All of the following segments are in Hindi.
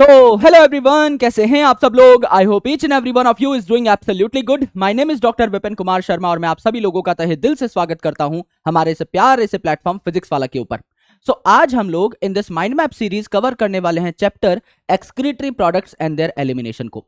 तो हेलो एवरीवन, कैसे हैं आप सब लोग। I hope each and every one of you is doing absolutely good. My name is doctor Vipin Kumar Sharma और मैं आप सभी लोगों का तहे दिल से स्वागत करता हूं हमारे इस प्यारे से प्लेटफॉर्म फिजिक्स वाला के ऊपर। आज हम लोग in this mind map series cover करने वाले हैं chapter excretory products and their elimination को।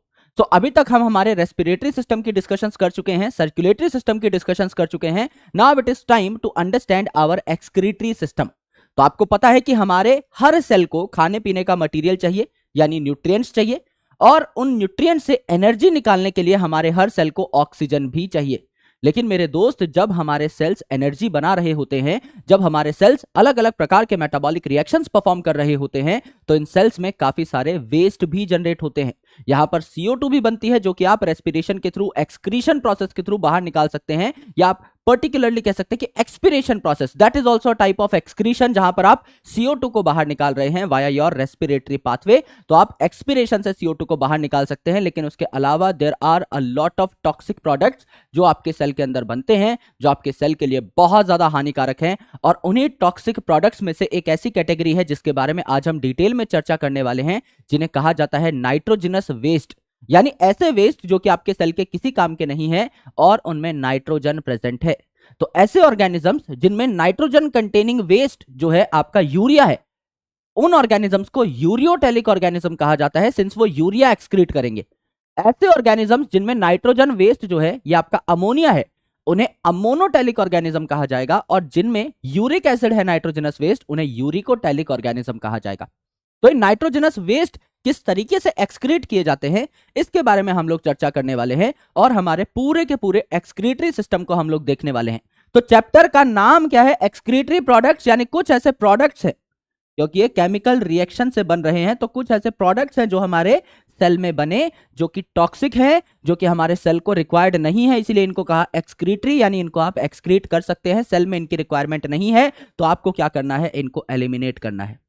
अभी तक हम हमारे रेस्पिरेटरी सिस्टम की डिस्कशंस कर चुके हैं, सर्कुलेटरी सिस्टम की डिस्कशंस कर चुके हैं। Now it is time to understand our excretory system. तो आपको पता है कि हमारे हर सेल को खाने पीने का मटेरियल चाहिए, यानी न्यूट्रिएंट्स चाहिए, और उन न्यूट्रिएंट्स से एनर्जी निकालने के लिए हमारे हर सेल को ऑक्सीजन भी चाहिए। लेकिन मेरे दोस्त, जब हमारे सेल्स एनर्जी बना रहे होते हैं, जब हमारे सेल्स अलग अलग प्रकार के मेटाबॉलिक रिएक्शंस परफॉर्म कर रहे होते हैं, तो इन सेल्स में काफी सारे वेस्ट भी जनरेट होते हैं। यहां पर CO2 भी बनती है, जो कि आप रेस्पिरेशन के थ्रू, एक्सक्रीशन प्रोसेस के थ्रू बाहर निकाल सकते हैं, या आप पर्टिकुलरली कह सकते हैं कि expiration process, that is also type of excretion, जहां पर आप CO2 को बाहर निकाल रहे हैं वाया योर रेस्पिरेटरी पाथवे। तो आप एक्सपिरेशन से CO2 को बाहर निकाल सकते हैं, लेकिन उसके अलावा there are a lot of toxic products जो आपके सेल के अंदर बनते हैं, जो आपके सेल के लिए बहुत ज्यादा हानिकारक हैं। और उन्हीं टॉक्सिक प्रोडक्ट्स में से एक ऐसी कैटेगरी है जिसके बारे में आज हम डिटेल में चर्चा करने वाले हैं, जिन्हें कहा जाता है नाइट्रोजनस वेस्ट, यानी ऐसे वेस्ट जो कि आपके सेल के किसी काम के नहीं है और उनमें नाइट्रोजन प्रेजेंट है। तो ऐसे ऑर्गेनिजम्स जिनमें नाइट्रोजन कंटेनिंग वेस्ट जो है आपका यूरिया है, उन ऑर्गेनिजम्स को यूरियोटेलिक ऑर्गेनिज्म कहा जाता है, सिंस वो यूरिया एक्सक्रीट करेंगे। ऐसे ऑर्गेनिजम्स जिनमें नाइट्रोजन वेस्ट जो है ये आपका अमोनिया है, उन्हें अमोनोटेलिक ऑर्गेनिज्म कहा जाएगा। और जिनमें यूरिक एसिड है नाइट्रोजनस वेस्ट, उन्हें यूरिकोटेलिक ऑर्गेनिज्म कहा जाएगा। तो ये नाइट्रोजनस वेस्ट किस तरीके से एक्सक्रीट किए जाते हैं, इसके बारे में हम लोग चर्चा करने वाले हैं, और हमारे पूरे के पूरे एक्सक्रीटरी सिस्टम को हम लोग देखने वाले हैं। तो चैप्टर का नाम क्या है? एक्सक्रीटरी प्रोडक्ट्स, यानी कुछ ऐसे प्रोडक्ट्स हैं, क्योंकि ये केमिकल रिएक्शन से बन रहे हैं, तो कुछ ऐसे प्रोडक्ट्स हैं जो हमारे सेल में बने, जो कि टॉक्सिक है, जो कि हमारे सेल को रिक्वायर्ड नहीं है, इसीलिए इनको कहा एक्सक्रीटरी, यानी इनको आप एक्सक्रीट कर सकते हैं। सेल में इनकी रिक्वायरमेंट नहीं है, तो आपको क्या करना है? इनको एलिमिनेट करना है।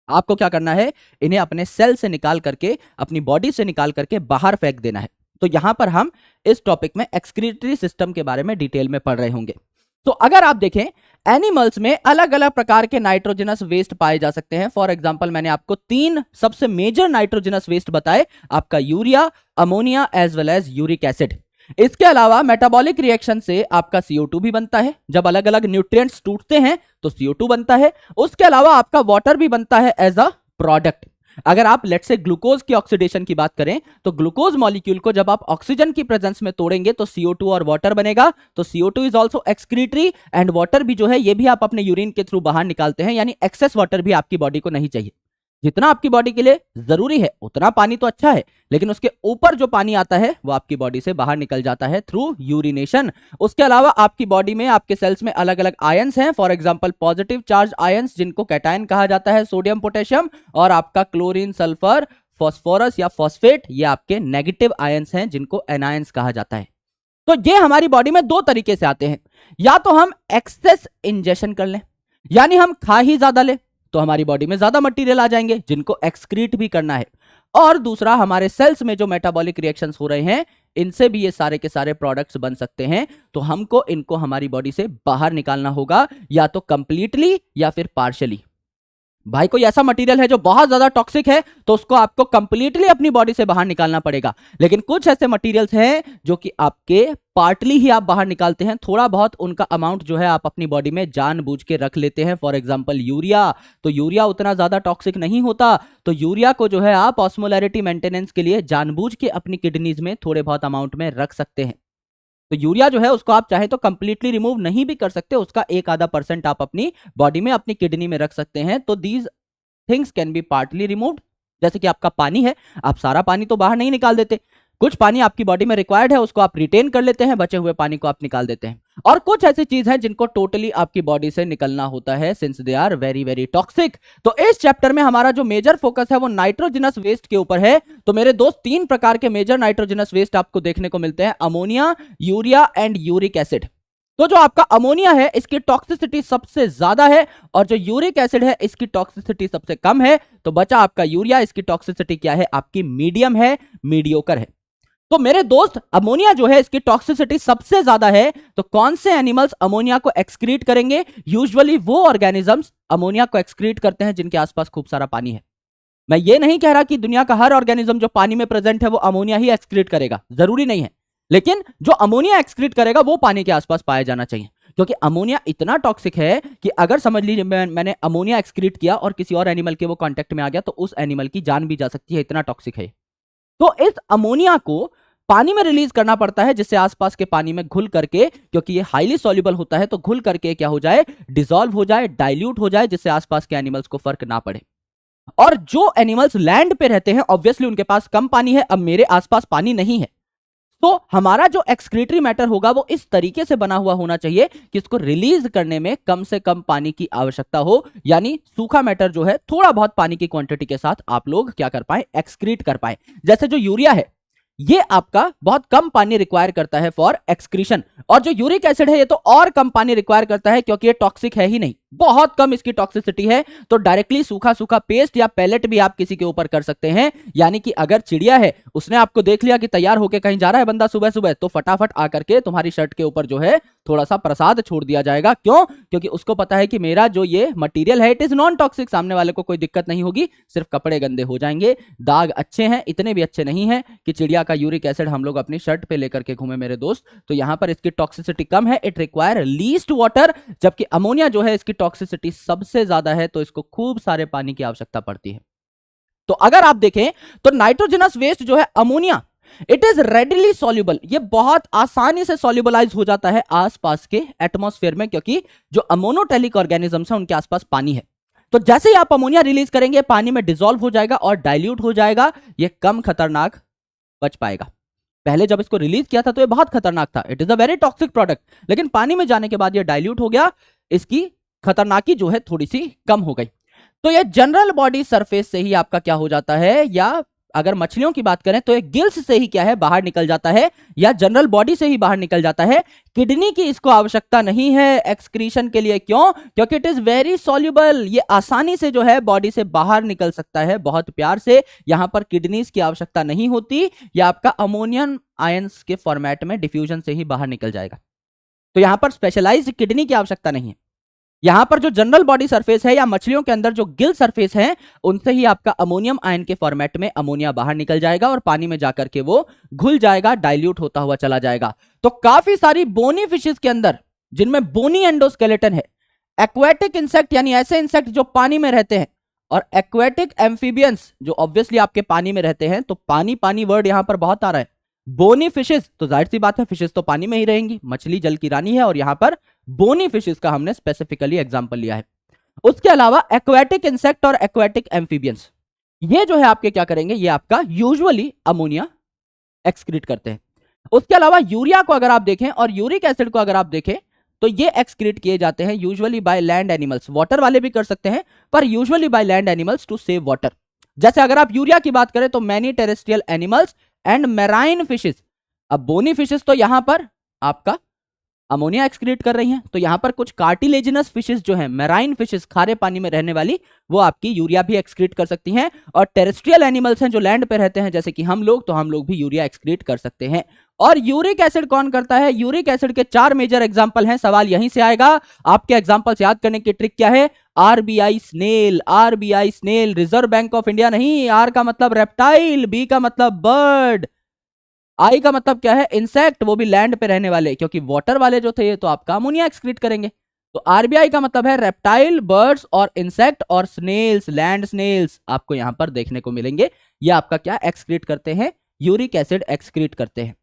आपको क्या करना है? इन्हें अपने सेल से निकाल करके, अपनी बॉडी से निकाल करके बाहर फेंक देना है। तो यहां पर हम इस टॉपिक में एक्सक्रीटरी सिस्टम के बारे में डिटेल में पढ़ रहे होंगे। तो अगर आप देखें, एनिमल्स में अलग अलग प्रकार के नाइट्रोजनस वेस्ट पाए जा सकते हैं। फॉर एग्जांपल, मैंने आपको 3 सबसे मेजर नाइट्रोजनस वेस्ट बताए, आपका urea, ammonia as well as uric acid. इसके अलावा मेटाबॉलिक रिएक्शन से आपका CO2 भी बनता है। जब अलग अलग न्यूट्रिएंट्स टूटते हैं तो CO2 बनता है। उसके अलावा आपका वाटर भी बनता है एज अ प्रोडक्ट। अगर आप लेट्स से ग्लूकोज की ऑक्सीडेशन की बात करें, तो ग्लूकोज मॉलिक्यूल को जब आप ऑक्सीजन की प्रेजेंस में तोड़ेंगे तो CO2 और वाटर बनेगा। तो CO2 is also excretory, and water भी जो है ये भी आप अपने यूरिन के थ्रू बाहर निकालते हैं, यानी एक्सेस वाटर भी आपकी बॉडी को नहीं चाहिए। जितना आपकी बॉडी के लिए जरूरी है उतना पानी तो अच्छा है, लेकिन उसके ऊपर जो पानी आता है वो आपकी बॉडी से बाहर निकल जाता है थ्रू यूरिनेशन। उसके अलावा आपकी बॉडी में, आपके सेल्स में अलग अलग आयंस हैं। For example, positive charge ions जिनको कैटायन कहा जाता है, सोडियम, पोटेशियम, और आपका क्लोरीन, सल्फर, फॉस्फोरस या फॉस्फेट, ये आपके नेगेटिव आयंस हैं जिनको एनायंस कहा जाता है। तो ये हमारी बॉडी में 2 तरीके से आते हैं। या तो हम एक्सेस इंजेशन कर लें, यानी हम खा ही ज्यादा लें, तो हमारी बॉडी में ज्यादा मटेरियल आ जाएंगे जिनको एक्सक्रीट भी करना है। और दूसरा, हमारे सेल्स में जो मेटाबॉलिक रिएक्शंस हो रहे हैं, इनसे भी ये सारे के सारे प्रोडक्ट्स बन सकते हैं। तो हमको इनको हमारी बॉडी से बाहर निकालना होगा, या तो कंप्लीटली या फिर पार्शियली। भाई, कोई ऐसा मटेरियल है जो बहुत ज्यादा टॉक्सिक है, तो उसको आपको कंप्लीटली अपनी बॉडी से बाहर निकालना पड़ेगा। लेकिन कुछ ऐसे मटेरियल्स हैं जो कि आपके पार्टली ही आप बाहर निकालते हैं, थोड़ा बहुत उनका अमाउंट जो है आप अपनी बॉडी में जानबूझ के रख लेते हैं। For example, urea. तो यूरिया उतना ज्यादा टॉक्सिक नहीं होता, तो यूरिया को जो है आप ऑस्मोलैरिटी मेंटेनेंस के लिए जानबूझ के अपनी किडनीज में थोड़े बहुत अमाउंट में रख सकते हैं। तो यूरिया जो है उसको आप चाहे तो कंप्लीटली रिमूव नहीं भी कर सकते, उसका 1-आधा% आप अपनी बॉडी में, अपनी किडनी में रख सकते हैं। तो these things can be partly removed. जैसे कि आपका पानी है, आप सारा पानी तो बाहर नहीं निकाल देते, कुछ पानी आपकी बॉडी में रिक्वायर्ड है, उसको आप रिटेन कर लेते हैं, बचे हुए पानी को आप निकाल देते हैं। और कुछ ऐसी चीज है जिनको टोटली आपकी बॉडी से निकलना होता है, since they are very very toxic. तो इस चैप्टर में हमारा जो मेजर फोकस है वो नाइट्रोजनस वेस्ट के ऊपर है। तो मेरे दोस्त, 3 प्रकार के मेजर नाइट्रोजनस वेस्ट आपको देखने को मिलते हैं, ammonia, urea and uric acid. तो जो आपका अमोनिया है, इसकी टॉक्सिसिटी सबसे ज्यादा है, और जो यूरिक एसिड है इसकी टॉक्सिसिटी सबसे कम है। तो बचा आपका यूरिया, इसकी टॉक्सिसिटी क्या है? आपकी मीडियम है, मीडियोकर है। तो मेरे दोस्त, अमोनिया जो है इसकी टॉक्सिसिटी सबसे ज्यादा है। तो कौन से एनिमल्स अमोनिया को एक्सक्रीट करेंगे? यूजुअली वो ऑर्गेनिजम्स अमोनिया को एक्सक्रीट करते हैं जिनके आसपास खूब सारा पानी है। मैं ये नहीं कह रहा कि दुनिया का हर ऑर्गेनिज्म जो पानी में प्रेजेंट है वो अमोनिया ही एक्सक्रीट करेगा, जरूरी नहीं है, लेकिन जो अमोनिया एक्सक्रीट करेगा वो पानी के आसपास पाया जाना चाहिए, क्योंकि अमोनिया इतना टॉक्सिक है कि अगर समझ लीजिए मैंने अमोनिया एक्सक्रीट किया और किसी और एनिमल के वो कांटेक्ट में आ गया तो उस एनिमल की जान भी जा सकती है, इतना टॉक्सिक है। तो इस अमोनिया को पानी में रिलीज करना पड़ता है, जिससे आसपास के पानी में घुल करके, क्योंकि ये हाईली सॉल्युबल होता है, तो घुल करके क्या हो जाए, डिसॉल्व हो जाए, डाइल्यूट हो जाए, जिससे आसपास के एनिमल्स को फर्क ना पड़े। और जो एनिमल्स लैंड पे रहते हैं ऑब्वियसली उनके पास कम पानी है, अब मेरे आसपास पानी नहीं है, तो हमारा जो एक्सक्रीटरी मैटर होगा वो इस तरीके से बना हुआ होना चाहिए कि इसको रिलीज करने में कम से कम पानी की आवश्यकता हो, यानी सूखा मैटर जो है थोड़ा बहुत पानी की क्वांटिटी के साथ आप लोग क्या कर पाए, एक्सक्रीट कर पाए। जैसे जो यूरिया है ये आपका बहुत कम पानी रिक्वायर करता है फॉर एक्सक्रीशन, और जो यूरिक एसिड है ये तो और कम पानी रिक्वायर करता है, क्योंकि ये टॉक्सिक है ही नहीं, बहुत कम इसकी टॉक्सिसिटी है। तो डायरेक्टली सूखा सूखा पेस्ट या पैलेट भी आप किसी के ऊपर कर सकते हैं, यानी कि अगर चिड़िया है उसने आपको देख लिया कि तैयार होकर कहीं जा रहा है बंदा सुबह सुबह, तो फटाफट आकर के तुम्हारी शर्ट के ऊपर जो है थोड़ा सा प्रसाद छोड़ दिया जाएगा। क्यों? क्योंकि उसको पता है कि मेरा जो ये मटेरियल है इट इज नॉन टॉक्सिक, सामने वाले को कोई दिक्कत नहीं होगी, सिर्फ कपड़े गंदे हो जाएंगे, दाग अच्छे हैं, इतने भी अच्छे नहीं है कि चिड़िया का यूरिक एसिड हम लोग अपनी शर्ट पे लेकर के घूमे मेरे दोस्त। तो यहां पर इसकी टॉक्सिसिटी कम है, इट रिक्वायर लीस्ट वाटर, जबकि अमोनिया जो है इसकी टॉक्सिसिटी सबसे ज्यादा है, तो इसको खूब सारे पानी की आवश्यकता पड़ती है। तो अगर आप देखें तो नाइट्रोजनस वेस्ट जो है ammonia, it is readily soluble, ये बहुत आसानी से सॉल्युबलाइज हो जाता है आसपास के एटमॉस्फेयर में, क्योंकि जो अमोनोटेलिक ऑर्गेनिजम्स हैं उनके आसपास पानी है। तो जैसे ही आप अमोनिया रिलीज करेंगे पानी में डिसॉल्व हो जाएगा और डाइल्यूट हो जाएगा, ये कम खतरनाक बच पाएगा। पहले जब इसको रिलीज किया था तो ये बहुत खतरनाक था, it is a very toxic product, लेकिन पानी में जाने के बाद ये डाइल्यूट हो गया, इसकी खतरनाकी जो है थोड़ी सी कम हो गई। तो ये जनरल बॉडी सरफेस से ही आपका क्या हो जाता है, या अगर मछलियों की बात करें तो ये गिल्स से ही क्या है बाहर निकल जाता है, या जनरल बॉडी से ही बाहर निकल जाता है। किडनी की इसको आवश्यकता नहीं है एक्सक्रीशन के लिए, क्यों? क्योंकि इट इज वेरी सॉल्युबल, ये आसानी से जो है बॉडी से बाहर निकल सकता है बहुत प्यार से, यहां पर किडनीज की आवश्यकता नहीं होती, या आपका अमोनियम आयंस के फॉर्मेट में डिफ्यूजन से ही बाहर निकल जाएगा। तो यहां पर स्पेशलाइज्ड किडनी की आवश्यकता नहीं है, यहां पर जो जनरल बॉडी सरफेस है या मछलियों के अंदर जो गिल सरफेस है उनसे ही आपका अमोनियम आयन के फॉर्मेट में अमोनिया बाहर निकल जाएगा और पानी में जाकर के वो घुल जाएगा, डाइल्यूट होता हुआ चला जाएगा। तो काफी सारी बोनी फिशेस के अंदर जिनमें बोनी एंडोस्केलेटन है, एक्वेटिक इंसेक्ट यानी ऐसे इंसेक्ट जो पानी में रहते हैं, और एक्वेटिक एम्फीबियंस जो ऑब्वियसली आपके पानी में रहते हैं, तो पानी पानी वर्ड यहां पर बहुत आ रहा है। बोनी फिशेस तो जाहिर सी बात है फिशेस तो पानी में ही रहेंगी, मछली जल की रानी है, और यहां पर बोनी फिशेस का हमने स्पेसिफिकली एग्जांपल लिया है। उसके अलावा एक्वेटिक इंसेक्ट और एक्वेटिक एम्फीबियंस ये जो है आपके क्या करेंगे, ये आपका यूजुअली अमोनिया एक्सक्रीट करते हैं। उसके अलावा यूरिया को अगर आप देखें और यूरिक एसिड को अगर आप देखें तो ये एक्सक्रीट किए जाते हैं usually by land animals, water वाले भी कर सकते हैं पर usually by land animals to save water. जैसे अगर आप यूरिया की बात करें तो many terrestrial animals and marine fishes. अब बोनी फिशेस तो यहां पर आपका अमोनिया एक्सक्रीट कर रही हैं, तो यहां पर कुछ कार्टिलेजिनस फिशेस जो हैं, मैराइन फिशेस खारे पानी में रहने वाली, वो आपकी यूरिया भी एक्सक्रीट कर सकती हैं, और टेरेस्ट्रियल एनिमल्स हैं जो लैंड पे रहते हैं जैसे कि हम लोग, तो हम लोग भी यूरिया एक्सक्रीट कर सकते हैं। और यूरिक एसिड कौन करता है? यूरिक एसिड के 4 मेजर एग्जांपल हैं, सवाल यहीं से आएगा। आपके एग्जांपल्स याद करने की ट्रिक क्या है? RBI snail, RBI snail, reserve bank of India नहीं, आर का मतलब रेप्टाइल, बी का मतलब बर्ड, आई का मतलब क्या है? इंसेक्ट, वो भी लैंड पे रहने वाले, क्योंकि वाटर वाले जो थे तो आपका अमोनिया एक्सक्रीट करेंगे। तो आरबीआई का मतलब है रेप्टाइल, बर्ड्स और इंसेक्ट, और स्नेल्स, लैंड स्नेल्स आपको यहां पर देखने को मिलेंगे। ये आपका क्या एक्सक्रीट करते हैं? यूरिक एसिड एक्सक्रीट करते हैं।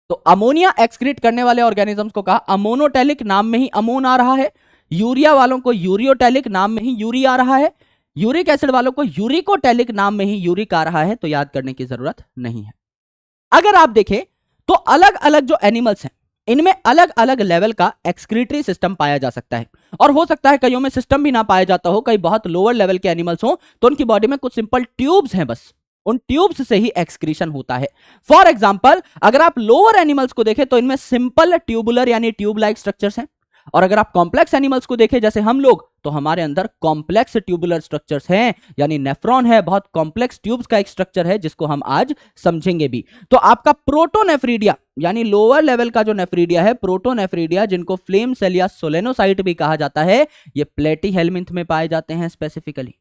तो अमोनिया एक्सक्रीट करने वाले ऑर्गेनिजम्स को कहा अमोनोटेलिक, नाम में ही अमोन आ रहा है। यूरिया वालों को यूरियोटेलिक, नाम में ही यूरी आ रहा है। यूरिक एसिड वालों को यूरिकोटेलिक, नाम में ही यूरिक आ रहा है। तो याद करने की जरूरत नहीं है। अगर आप देखें तो अलग अलग जो एनिमल्स हैं इनमें अलग अलग लेवल का एक्सक्रीटरी सिस्टम पाया जा सकता है, और हो सकता है कईयों में सिस्टम भी ना पाया जाता हो, कई बहुत लोअर लेवल के एनिमल्स हो तो उनकी बॉडी में कुछ सिंपल ट्यूब्स हैं, बस उन ट्यूब्स से ही एक्सक्रीशन होता है। फॉर एग्जांपल अगर आप लोअर एनिमल्स को देखें तो इनमें सिंपल ट्यूबुलर यानी ट्यूब लाइक स्ट्रक्चर्स हैं, और अगर आप कॉम्प्लेक्स एनिमल्स को देखें जैसे हम लोग, तो हमारे अंदर कॉम्प्लेक्स ट्यूबुलर स्ट्रक्चर्स हैं, यानी नेफ्रॉन है, बहुत कॉम्प्लेक्स ट्यूब्स का एक स्ट्रक्चर है जिसको हम आज समझेंगे भी। तो आपका प्रोटोनेफ्रीडिया यानी लोअर लेवल का जो नेफ्रीडिया है, प्रोटोनेफ्रीडिया, जिनको फ्लेम सेल या सोलेनोसाइट भी कहा जाता है, ये प्लेटी हेलमिंथ में पाए जाते हैं स्पेसिफिकली।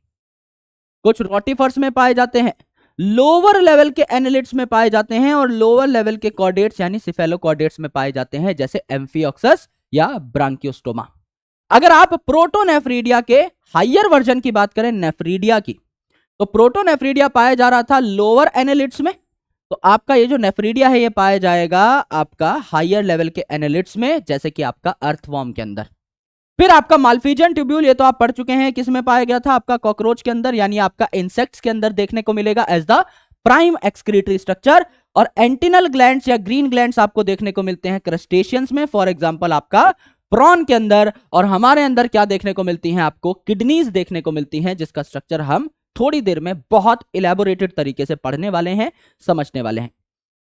कुछ रोटिफर्स में पाए जाते हैं, लोअर लेवल के एनालिड्स में पाए जाते हैं और लोअर लेवल के कॉर्डेट्स यानी सिफेलोकॉर्डेट्स में पाए जाते हैं, जैसे एम्फियोक्सस या ब्रांकियोस्टोमा। अगर आप प्रोटोनेफ्रीडिया के हायर वर्जन की बात करें, नेफ्रीडिया की, तो प्रोटोनेफ्रीडिया पाया जा रहा था लोअर एनालिड्स में, तो आपका ये जो नेफ्रीडिया है ये पाया जाएगा आपका हायर लेवल के एनालिड्स में, जैसे कि आपका अर्थवॉर्म के अंदर। फिर आपका माल्फिजियन ट्यूब्यूल, ये तो आप पढ़ चुके हैं, किस में पाया गया था, आपका कॉकरोच के अंदर, यानी आपका इंसेक्ट्स के अंदर देखने को मिलेगा as the prime excretory structure. और एंटिनल ग्लैंड्स या ग्रीन ग्लैंड्स आपको देखने को मिलते हैं क्रस्टेशियंस में, फॉर एग्जांपल आपका प्रॉन के अंदर। और हमारे अंदर क्या देखने को मिलती हैं, आपको किडनीज देखने को मिलती हैं, जिसका स्ट्रक्चर हम थोड़ी देर में बहुत इलेबोरेटेड तरीके से पढ़ने वाले हैं, समझने वाले हैं।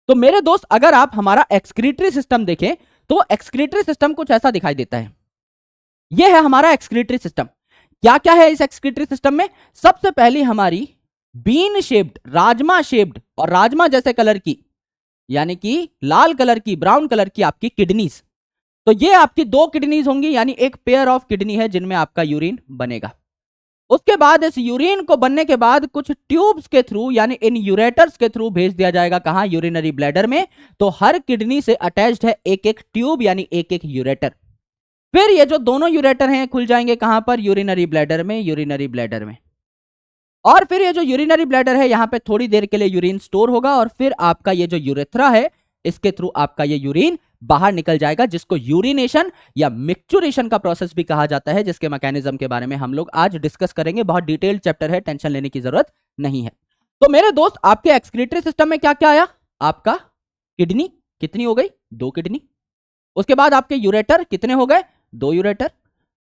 तो मेरे दोस्त, अगर आप हमारा एक्सक्रीटरी सिस्टम देखें तो एक्सक्रीटरी सिस्टम कुछ ऐसा दिखाई देता है। यह है हमारा एक्सक्रीटरी सिस्टम। क्या क्या है इस एक्सक्रीटरी सिस्टम में? सबसे पहली हमारी बीन शेप्ड, राजमा शेप्ड और राजमा जैसे कलर की, यानी कि लाल कलर की, ब्राउन कलर की आपकी किडनीज। तो ये आपकी 2 किडनीज होंगी, यानी एक पेयर ऑफ किडनी है जिनमें आपका यूरिन बनेगा। उसके बाद इस यूरिन को बनने के बाद कुछ ट्यूब्स के थ्रू, यानी इन यूरेटर्स के थ्रू भेज दिया जाएगा कहां, यूरिनरी ब्लैडर में। तो हर किडनी से अटैच्ड है एक एक ट्यूब, यानी एक एक यूरेटर। फिर ये जो दोनों यूरेटर हैं खुल जाएंगे कहां पर, यूरिनरी ब्लैडर में, यूरिनरी ब्लैडर में। और फिर ये जो यूरिनरी ब्लैडर है यहां पे थोड़ी देर के लिए यूरिन स्टोर होगा और फिर आपका ये जो यूरेथ्रा है इसके थ्रू आपका ये यूरिन बाहर निकल जाएगा, जिसको यूरिनेशन या मिक्चुरेशन का प्रोसेस भी कहा जाता है, जिसके मैकेनिज्म के बारे में हम लोग आज डिस्कस करेंगे। बहुत डिटेल्ड चैप्टर है, टेंशन लेने की जरूरत नहीं है। तो मेरे दोस्त, आपके एक्सक्रीटरी सिस्टम में क्या क्या आया? आपका किडनी कितनी हो गई? 2 किडनी। उसके बाद आपके यूरेटर कितने हो गए? 2 यूरेटर।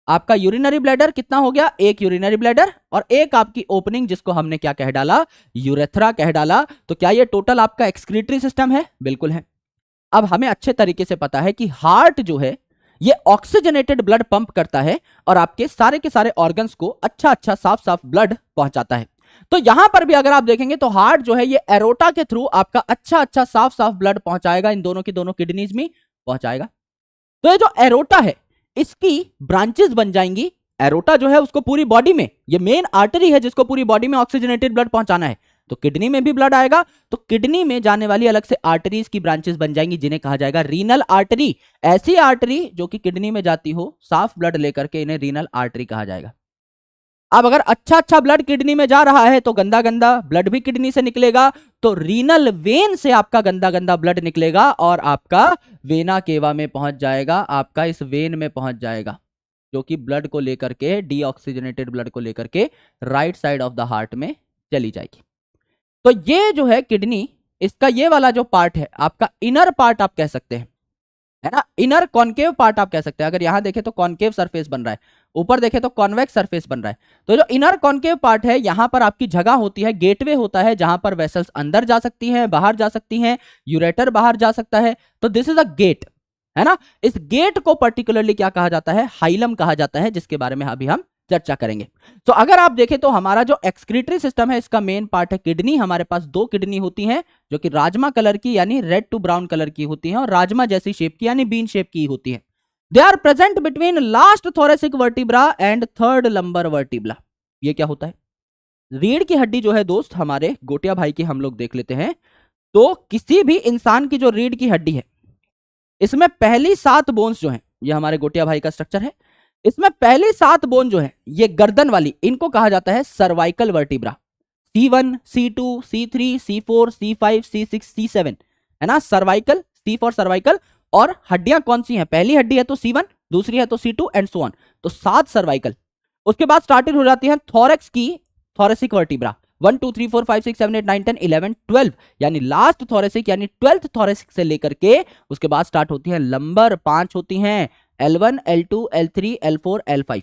आपका यूरिनरी ब्लैडर कितना हो गया? 1 यूरिनरी ब्लैडर और एक आपकी ओपनिंग, जिसको हमने क्या कह डाला, यूरेथ्रा कह डाला। तो क्या ये टोटल आपका एक्सक्रीटरी सिस्टम है? बिल्कुल है। अब हमें अच्छे तरीके से पता है कि हार्ट जो है ये ऑक्सीजनेटेड ब्लड पंप करता है और आपके सारे के सारे ऑर्गन्स को अच्छा अच्छा साफ साफ ब्लड पहुंचाता है। तो यहां पर भी अगर आप देखेंगे तो हार्ट जो है ये एरोटा के थ्रू आपका अच्छा अच्छा साफ साफ ब्लड पहुंचाएगा, इन दोनों की दोनों किडनीज में पहुंचाएगा। तो ये जो एरोटा है इसकी ब्रांचेस बन जाएंगी। एरोटा जो है उसको पूरी बॉडी में, ये मेन आर्टरी है जिसको पूरी बॉडी में ऑक्सीजनेटेड ब्लड पहुंचाना है, तो किडनी में भी ब्लड आएगा। तो किडनी में जाने वाली अलग से आर्टरीज की ब्रांचेस बन जाएंगी, जिन्हें कहा जाएगा रीनल आर्टरी। ऐसी आर्टरी जो कि किडनी में जाती हो साफ ब्लड लेकर के, इन्हें रीनल आर्टरी कहा जाएगा। अब अगर अच्छा अच्छा ब्लड किडनी में जा रहा है तो गंदा गंदा ब्लड भी किडनी से निकलेगा, तो रीनल वेन से आपका गंदा गंदा ब्लड निकलेगा और आपका वेना केवा में पहुंच जाएगा, आपका इस वेन में पहुंच जाएगा, जो कि ब्लड को लेकर के, डीऑक्सीजनेटेड ब्लड को लेकर के right side of the heart में चली जाएगी। तो ये जो है किडनी, इसका ये वाला जो पार्ट है आपका इनर पार्ट आप कह सकते हैं, है ना, इनर कॉन्केव पार्ट आप कह सकते हैं। अगर यहां देखें तो कॉन्केव सरफेस बन रहा है, ऊपर देखें तो कॉन्वेक्स सरफेस बन रहा है। तो जो इनर कॉन्केव पार्ट है यहां पर आपकी जगह होती है, गेटवे होता है, जहां पर वेसल्स अंदर जा सकती हैं, बाहर जा सकती हैं, यूरेटर बाहर जा सकता है। तो दिस इज अ गेट, है ना। इस गेट को पर्टिकुलरली क्या कहा जाता है? हाइलम कहा जाता है, जिसके बारे में अभी हम चर्चा करेंगे। तो अगर आप देखें तो हमारा जो एक्सक्रीटरी सिस्टम है इसका मेन पार्ट है किडनी। हमारे पास 2 किडनी होती हैं जो कि राजमा कलर की यानी रेड टू ब्राउन कलर की होती हैं और राजमा जैसी शेप की यानी बीन शेप की होती हैं। They are present between last thoracic vertebra and third lumbar vertebra. ये क्या होता है? रीढ़ की हड्डी जो है दोस्त, हमारे गोटिया भाई की हम लोग देख लेते हैं। तो किसी भी इंसान की जो रीढ़ की हड्डी है इसमें पहली 7 बोन्स जो है, ये हमारे गोटिया भाई का स्ट्रक्चर है, इसमें पहली 7 बोन जो है ये गर्दन वाली, इनको कहा जाता है cervical vertebra. C1, C2, C3, C4, C5, C6, C7, है ना, सर्वाइकल, C फॉर सर्वाइकल। और हड्डियां कौन सी हैं? पहली हड्डी है तो C1, दूसरी है तो C2 एंड सो ऑन। तो 7 सर्वाइकल। उसके बाद स्टार्टेड हो जाती है थोरेक्स की थोरेसिक वर्टिब्रा, 1 2 3 4 5 6 7 8 9 10 11 12, यानी लास्ट थोरेसिक यानी 12th थोरेसिक से लेकर के उसके बाद स्टार्ट होती है लंबर। 5 होती हैं, L1, L2, L3, L4, L5।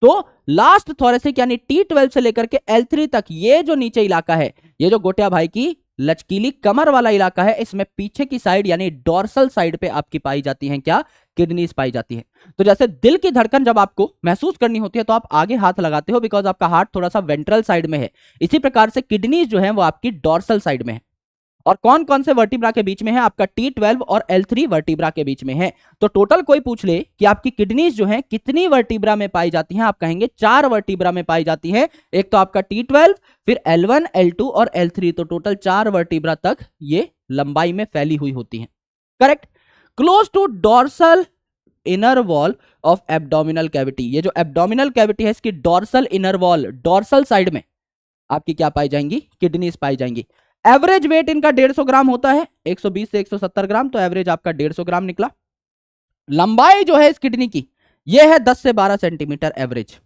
तो लास्ट थोरेसिक यानी T12 से लेकर के L3 तक ये जो नीचे इलाका है, ये जो गोटिया भाई की लचकीली कमर वाला इलाका है, इसमें पीछे की साइड यानी डोर्सल साइड पे आपकी पाई जाती हैं क्या? किडनीज पाई जाती है। तो जैसे दिल की धड़कन जब आपको महसूस करनी होती है तो आप आगे हाथ लगाते हो, बिकॉज आपका हार्ट थोड़ा सा वेंट्रल साइड में है। इसी प्रकार से किडनीज जो है वो आपकी डोर्सल साइड में है। और कौन कौन से वर्टिब्रा के बीच में है? आपका T12 और L3 वर्टिब्रा के बीच में है। तो टोटल कोई पूछ ले कि आपकी किडनीज जो है कितनी वर्टिब्रा में पाई जाती हैं, आप कहेंगे 4 वर्टिब्रा में पाई जाती है। एक तो आपका T12, फिर L1, L2 और L3, तो टोटल 4 वर्टिब्रा तक ये लंबाई में फैली हुई होती है। Correct. Close to dorsal inner wall of abdominal cavity, ये जो एब्डोमिनल कैविटी है इसकी dorsal inner wall, dorsal side में आपकी क्या पाई जाएंगी? किडनीज पाई जाएंगी। एवरेज वेट इनका 150 ग्राम होता है, 120 से 170 ग्राम, तो एवरेज आपका 150 ग्राम निकला। लंबाई जो है इस किडनी की ये है 10 से 12 सेंटीमीटर एवरेज।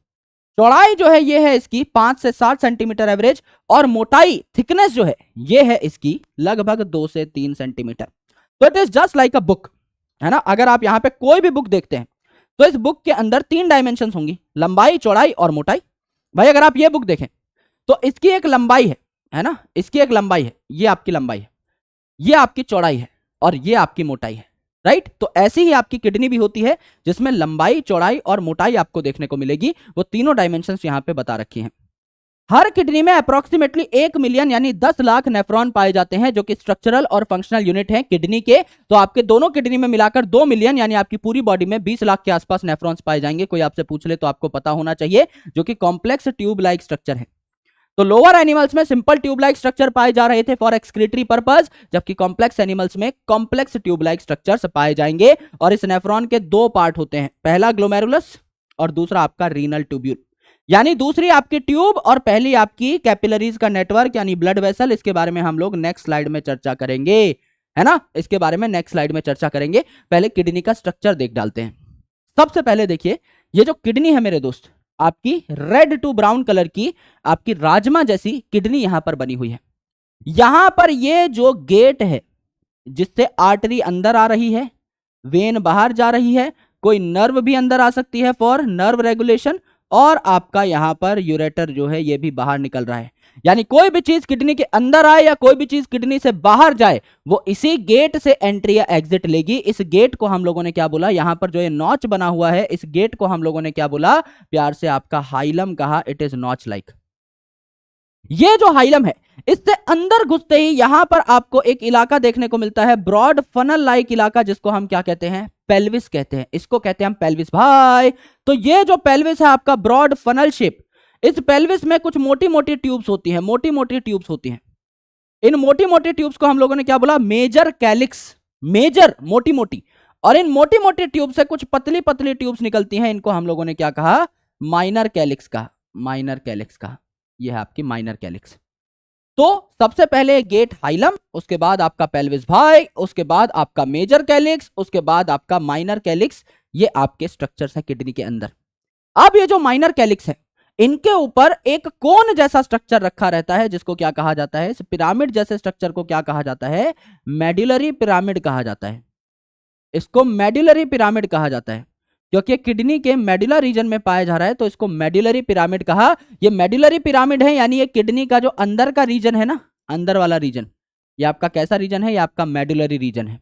चौड़ाई जो है ये है इसकी 5 से 7 सेंटीमीटर एवरेज, और मोटाई थिकनेस जो है ये है इसकी लगभग 2 से 3 सेंटीमीटर। तो it is just like a book, है ना। अगर आप यहां पे कोई भी बुक देखते हैं तो इस बुक के अंदर 3 डायमेंशन होंगी, लंबाई, चौड़ाई और मोटाई। भाई अगर आप ये बुक देखें तो इसकी एक लंबाई है ना, इसकी एक लंबाई है, ये आपकी लंबाई है, ये आपकी चौड़ाई है और ये आपकी मोटाई है, राइट। तो ऐसी ही आपकी किडनी भी होती है जिसमें लंबाई, चौड़ाई और मोटाई आपको देखने को मिलेगी। वो तीनों डायमेंशंस यहां पे बता रखी हैं। हर किडनी में अप्रोक्सीमेटली 1 मिलियन यानी 10 लाख नेफ्रॉन पाए जाते हैं, जो कि स्ट्रक्चरल और फंक्शनल यूनिट हैं किडनी के। तो आपके दोनों किडनी में मिलाकर 2 मिलियन यानी आपकी पूरी बॉडी में 20 लाख के आसपास नेफ्रॉन्स पाए जाएंगे। कोई आपसे पूछ ले तो आपको पता होना चाहिए, जो कि कॉम्प्लेक्स ट्यूब लाइक स्ट्रक्चर है। तो लोअर एनिमल्स में सिंपल ट्यूब लाइक स्ट्रक्चर पाए जा रहे थे फॉर एक्सक्रीटरी पर्पस, जबकि कॉम्प्लेक्स एनिमल्स में कॉम्प्लेक्स ट्यूब लाइक स्ट्रक्चर्स पाए जाएंगे। और इस नेफ्रॉन के 2 पार्ट होते हैं, पहला ग्लोमेरुलस और दूसरा आपका रीनल ट्यूब्यूल, यानी दूसरी आपकी ट्यूब और पहली आपकी कैपिलरीज का नेटवर्क यानी ब्लड वेसल। इसके बारे में हम लोग नेक्स्ट स्लाइड में चर्चा करेंगे, है ना, इसके बारे में नेक्स्ट स्लाइड में चर्चा करेंगे। पहले किडनी का स्ट्रक्चर देख डालते हैं। सबसे पहले देखिए, ये जो किडनी है मेरे दोस्त, आपकी रेड टू ब्राउन कलर की आपकी राजमा जैसी किडनी यहां पर बनी हुई है। यहां पर ये जो गेट है जिससे आर्टरी अंदर आ रही है, वेन बाहर जा रही है, कोई नर्व भी अंदर आ सकती है फॉर नर्व रेगुलेशन, और आपका यहां पर यूरेटर जो है ये भी बाहर निकल रहा है। यानी कोई भी चीज किडनी के अंदर आए या कोई भी चीज किडनी से बाहर जाए, वो इसी गेट से एंट्री या एग्जिट लेगी। इस गेट को हम लोगों ने क्या बोला? यहां पर जो ये नॉच बना हुआ है, इस गेट को हम लोगों ने क्या बोला? प्यार से आपका हाइलम कहा। It is notch like. ये जो हाइलम है, इससे अंदर घुसते ही यहां पर आपको एक इलाका देखने को मिलता है, ब्रॉड फनल लाइक इलाका, जिसको हम क्या कहते हैं? पेल्विस कहते हैं। इसको कहते हैं हम पेल्विस भाई। तो ये जो पेल्विस है आपका ब्रॉड फनल शेप, इस पेल्विस में कुछ मोटी मोटी ट्यूब्स होती हैं, मोटी मोटी ट्यूब्स होती हैं। इन मोटी मोटी ट्यूब्स को हम लोगों ने क्या बोला? Major calyx. मेजर मोटी मोटी, और इन मोटी मोटी ट्यूब से कुछ पतली पतली ट्यूब्स निकलती हैं, इनको हम लोगों ने क्या कहा? माइनर कैलिक्स कहा। माइनर कैलिक्स कहा। यह है आपकी माइनर कैलिक्स। तो सबसे पहले गेट हाइलम, उसके बाद आपका पेल्विस भाई, उसके बाद आपका मेजर कैलिक्स, उसके बाद आपका माइनर कैलिक्स। ये आपके स्ट्रक्चर्स है किडनी के अंदर। अब ये जो माइनर कैलिक्स है, इनके ऊपर एक कोन जैसा स्ट्रक्चर रखा रहता है, जिसको क्या कहा जाता है? इस पिरामिड जैसे स्ट्रक्चर को क्या कहा जाता है? मेडुलरी पिरामिड कहा जाता है। इसको मेडुलरी पिरामिड कहा जाता है क्योंकि किडनी के मेडुला रीजन में पाया जा रहा है, तो इसको मेडुलरी पिरामिड कहा। ये मेडुलरी पिरामिड है, यानी ये किडनी का जो अंदर का रीजन है ना, अंदर वाला रीजन, ये आपका कैसा रीजन है? ये आपका मेडुलरी रीजन है।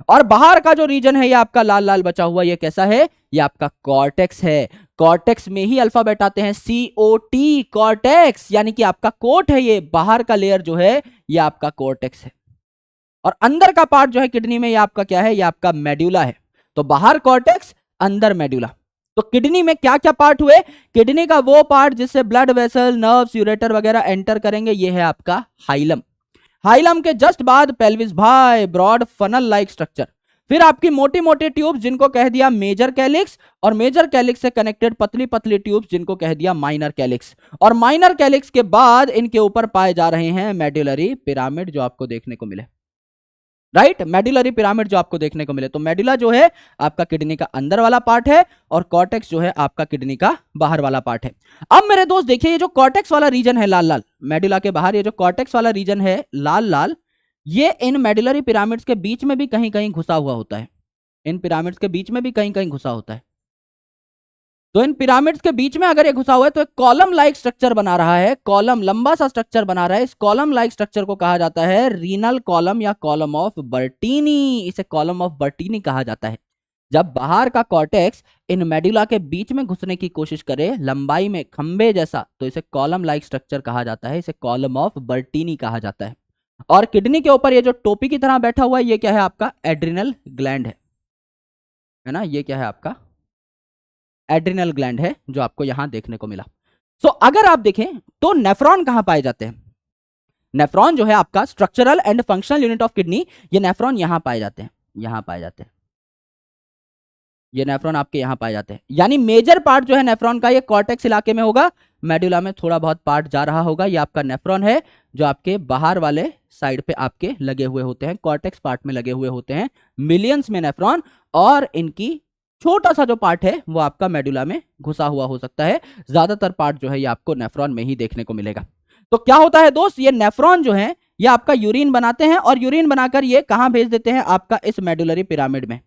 और बाहर का जो रीजन है ये आपका लाल लाल बचा हुआ, ये कैसा है? ये आपका कॉर्टेक्स है। कॉर्टेक्स में ही अल्फाबेट आते हैं, COT, कॉर्टेक्स, यानी कि आपका कोट है। ये बाहर का लेयर जो है ये आपका कॉर्टेक्स है, और अंदर का पार्ट जो है किडनी में ये आपका क्या है? ये आपका मेडुला है। तो बाहर कॉर्टेक्स, अंदर मेडुला। तो किडनी में क्या क्या पार्ट हुए? किडनी का वो पार्ट जिससे ब्लड वेसल, नर्व्स, यूरेटर वगैरह एंटर करेंगे, ये है आपका हाइलम। हाइलम के जस्ट बाद पेल्विस भाई, ब्रॉड फनल लाइक स्ट्रक्चर। फिर आपकी मोटी मोटी ट्यूब्स, जिनको कह दिया मेजर कैलिक्स, और मेजर कैलिक्स से कनेक्टेड पतली पतली ट्यूब्स, जिनको कह दिया माइनर कैलिक्स। और माइनर कैलिक्स के बाद इनके ऊपर पाए जा रहे हैं मेडुलरी पिरामिड, जो आपको देखने को मिले, राइट। मेडुलरी पिरामिड जो आपको देखने को मिले। तो मेडुला जो है आपका किडनी का अंदर वाला पार्ट है, और कॉर्टेक्स जो है आपका किडनी का बाहर वाला पार्ट है। अब मेरे दोस्त देखिए, ये जो कॉर्टेक्स वाला रीजन है लाल लाल, मेडुला के बाहर ये जो कॉर्टेक्स वाला रीजन है लाल लाल, ये इन मेडुलरी पिरामिड्स के बीच में भी कहीं कहीं घुसा हुआ होता है। इन पिरामिड्स के बीच में भी कहीं कहीं घुसा होता है। तो इन पिरामिड्स के बीच में अगर ये घुसा हुआ है तो एक कॉलम लाइक स्ट्रक्चर बना रहा है, कॉलम, लंबा सा स्ट्रक्चर बना रहा है। इस कॉलम लाइक स्ट्रक्चर को कहा जाता है रीनल कॉलम या कॉलम ऑफ बर्टीनी। इसे कॉलम ऑफ बर्टीनी कहा जाता है। जब बाहर का कॉर्टेक्स इन मेडुला के बीच में घुसने की कोशिश करे लंबाई में खंबे जैसा, तो इसे कॉलम लाइक स्ट्रक्चर कहा जाता है। इसे कॉलम ऑफ बर्टीनी कहा जाता है। और किडनी के ऊपर ये जो टोपी की तरह बैठा हुआ है ये क्या है आपका एड्रिनल ग्लैंड है ना, ये क्या है आपका एड्रिनल ग्लैंड है जो आपको यहां देखने को मिला। सो अगर आप देखें तो नेफ्रॉन कहां पाए जाते हैं, नेफ्रॉन जो है आपका structural and functional unit of kidney, ये नेफ्रॉन यहां पाए जाते हैं, यहां पाए जाते हैं, ये नेफ्रॉन आपके यहां पाए जाते हैं। यानी मेजर पार्ट जो है नेफ्रॉन का ये कॉर्टेक्स इलाके में होगा, मेडुला में थोड़ा बहुत पार्ट जा रहा होगा। ये आपका नेफ्रॉन है जो आपके बाहर वाले साइड पे आपके लगे हुए होते हैं, कॉर्टेक्स पार्ट में लगे हुए होते हैं, मिलियंस में नेफ्रॉन, और इनकी छोटा सा जो पार्ट है वो आपका मेडुला में घुसा हुआ हो सकता है। ज्यादातर पार्ट जो है ये आपको नेफ्रॉन में ही देखने को मिलेगा। तो क्या होता है दोस्त, ये नेफ्रॉन जो है ये आपका यूरिन बनाते हैं, और यूरिन बनाकर ये कहां भेज देते हैं आपका इस मेडुलरी पिरामिड में।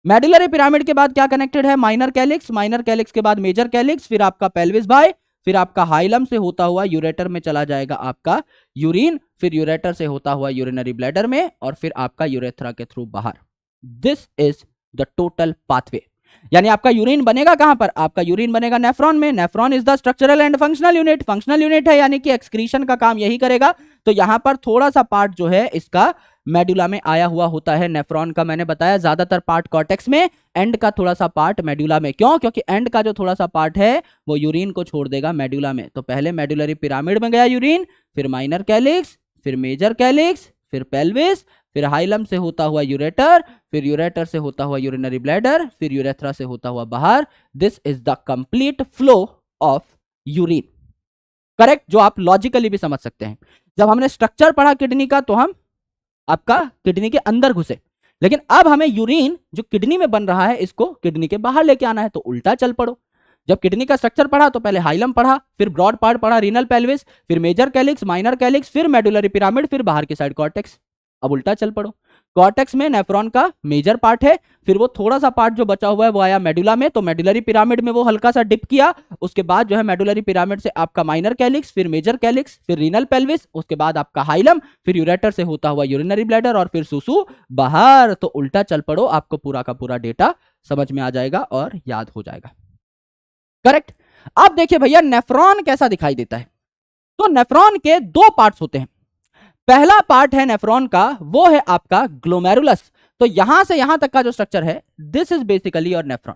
मेडुलरी पिरामिड के बाद क्या कनेक्टेड है, माइनर कैलिक्स, माइनर कैलिक्स के बाद मेजर कैलिक्स, फिर आपका पेल्विस भाई, फिर आपका हाइलम से होता हुआ यूरेटर में चला जाएगा आपका यूरिन, फिर यूरेटर से होता हुआ यूरिनरी ब्लैडर में, और फिर आपका यूरेथ्रा के थ्रू बाहर। This is the total pathway. यानी आपका यूरिन बनेगा कहां पर, आपका यूरिन बनेगा नेफ्रॉन में। Nephron is the structural and functional unit, functional unit है यानी कि एक्सक्रीशन का काम यही करेगा। तो यहां पर थोड़ा सा पार्ट जो है इसका मेडुला में आया हुआ होता है नेफ्रॉन का, मैंने बताया ज्यादातर पार्ट कॉर्टेक्स में, एंड का थोड़ा सा पार्ट मेडुला में। क्यों, क्योंकि एंड का जो थोड़ा सा पार्ट है वो यूरिन को छोड़ देगा मेडुला में। तो पहले मेडुलरी पिरामिड में गया यूरिन, फिर माइनर कैलिक्स, फिर मेजर कैलिक्स, फिर पेल्विस, फिर हाइलम से होता हुआ यूरेटर, फिर यूरेटर से होता हुआ यूरिनरी ब्लैडर, फिर यूरेथ्रा से होता हुआ बाहर। This is the complete flow of urine, correct, जो आप लॉजिकली भी समझ सकते हैं। जब हमने स्ट्रक्चर पढ़ा किडनी का तो हम आपका किडनी के अंदर घुसे, लेकिन अब हमें यूरिन जो किडनी में बन रहा है इसको किडनी के बाहर लेके आना है, तो उल्टा चल पड़ो। जब किडनी का स्ट्रक्चर पढ़ा तो पहले हाइलम पढ़ा, फिर ब्रॉड पार्ट पढ़ा रीनल पेल्विस, फिर मेजर कैलिक्स, माइनर कैलिक्स, फिर मेडुलरी पिरामिड, फिर बाहर की साइड कॉर्टेक्स। अब उल्टा चल पड़ो, कॉर्टेक्स में नेफ्रॉन का मेजर पार्ट है, फिर वो थोड़ा सा पार्ट जो बचा हुआ है वो आया मेडुला में, तो मेडुलरी पिरामिड में वो हल्का सा डिप किया, उसके बाद जो है मेडुलरी पिरामिड से आपका माइनर कैलिक्स, फिर मेजर कैलिक्स, फिर रीनल पेल्विस, उसके बाद आपका हाइलम, फिर यूरेटर से होता हुआ यूरिनरी ब्लैडर, और फिर सुसु बाहर। तो उल्टा चल पड़ो, आपको पूरा का पूरा डेटा समझ में आ जाएगा और याद हो जाएगा, करेक्ट। अब देखिए भैया नेफ्रॉन कैसा दिखाई देता है। तो नेफ्रॉन के दो पार्ट्स होते हैं। पहला पार्ट है नेफ्रॉन का वो है आपका ग्लोमेरुलस। तो यहां से यहां तक का जो स्ट्रक्चर है this is basically your nephron,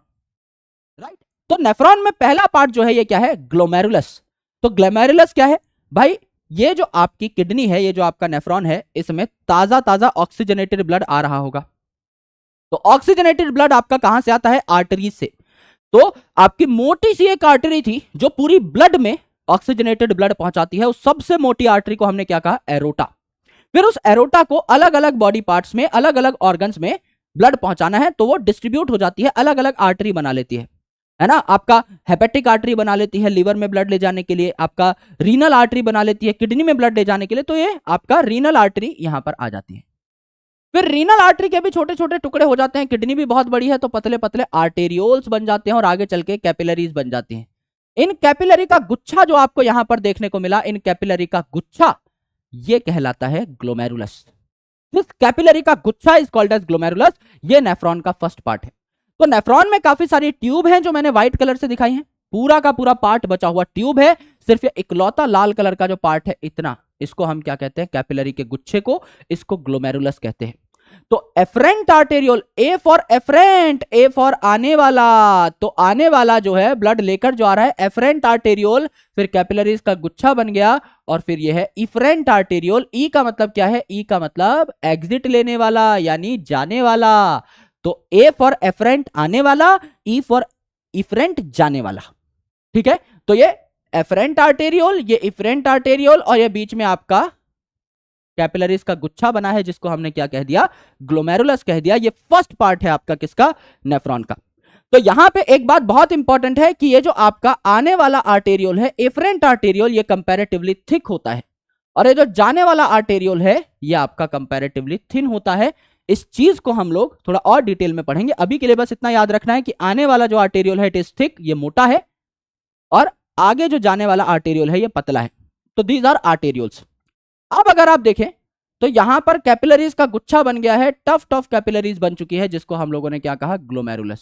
right. तो नेफ्रॉन में पहला पार्ट जो है ये क्या है, ग्लोमेरुलस। तो ग्लोमेरुलस क्या है भाई, ये जो आपकी किडनी है, ये जो आपका नेफ्रॉन है, इसमें ताजा ताजा ऑक्सीजनेटेड ब्लड आ रहा होगा। तो ऑक्सीजनेटेड ब्लड आपका कहां से आता है, आर्टरीज से। तो आपकी मोटी सी एक आर्टरी थी जो पूरी ब्लड में ऑक्सीजनेटेड ब्लड पहुंचाती है, उस सबसे मोटी आर्टरी को हमने क्या कहा, एरोटा। फिर उस एरोटा को अलग अलग बॉडी पार्ट्स में, अलग अलग ऑर्गन्स में ब्लड पहुंचाना है, तो वो डिस्ट्रीब्यूट हो जाती है, अलग अलग आर्टरी बना लेती है ना। आपका हेपेटिक आर्टरी बना लेती है लिवर में ब्लड ले जाने के लिए, आपका रीनल आर्टरी बना लेती है किडनी में ब्लड ले जाने के लिए, तो ये आपका रीनल आर्टरी यहां पर आ जाती है। फिर रीनल आर्टरी के भी छोटे छोटे टुकड़े हो जाते हैं, किडनी भी बहुत बड़ी है तो पतले पतले आर्टेरियोल्स बन जाते हैं, और आगे चल के कैपिलरीज बन जाती हैं। इन कैपिलरी का गुच्छा जो आपको यहां पर देखने को मिला, इन कैपिलरी का गुच्छा ये कहलाता है ग्लोमेरुलस। दिस कैपिलरी का गुच्छा इज कॉल्ड एज ग्लोमेरुलस। ये नेफ्रॉन का फर्स्ट पार्ट है। तो नेफ्रॉन में काफी सारी ट्यूब हैं जो मैंने व्हाइट कलर से दिखाई हैं, पूरा का पूरा पार्ट बचा हुआ ट्यूब है, सिर्फ ये इकलौता लाल कलर का जो पार्ट है इतना, इसको हम क्या कहते हैं, कैपिलरी के गुच्छे को, इसको ग्लोमेरुलस कहते हैं। तो afferent arteriole, A for afferent, A for आने वाला, तो आने वाला जो है ब्लड लेकर जो आ रहा है एफरेंट आर्टेरियोल, फिर कैपिलरीज का गुच्छा बन गया, और फिर यह है इफरेंट आर्टेरियोल। ई का मतलब क्या है, ई का मतलब एग्जिट लेने वाला यानी जाने वाला। तो ए फॉर एफरेंट आने वाला, ई फॉर इफरेंट जाने वाला, ठीक है। तो ये एफरेंट आर्टेरियोल, ये इफरेंट आर्टेरियोल, और ये बीच में आपका कैपिलरीज का गुच्छा बना है जिसको हमने क्या कह दिया, ग्लोमेरुलस कह दिया। ये फर्स्ट पार्ट है आपका किसका, नेफ्रॉन का। तो यहां पे एक बात बहुत इंपॉर्टेंट है कि ये जो आपका आने वाला आर्टेरियोल है, एफरेंट आर्टेरियोल, ये कंपैरेटिवली थिक होता है, और ये जो जाने वाला आर्टेरियोल है ये आपका कंपैरेटिवली थिन होता है। इस चीज को हम लोग थोड़ा और डिटेल में पढ़ेंगे, अभी के लिए बस इतना याद रखना है कि आने वाला जो आर्टेरियोल है इट इज थिक, ये मोटा है, और आगे जो जाने वाला आर्टेरियोल है ये पतला है। तो दीज आर आर्टेरियोल्स। अब अगर आप देखें तो यहां पर कैपिलरीज का गुच्छा बन गया है, टफ टफ कैपिलरीज बन चुकी है, जिसको हम लोगों ने क्या कहा, ग्लोमेरुलस।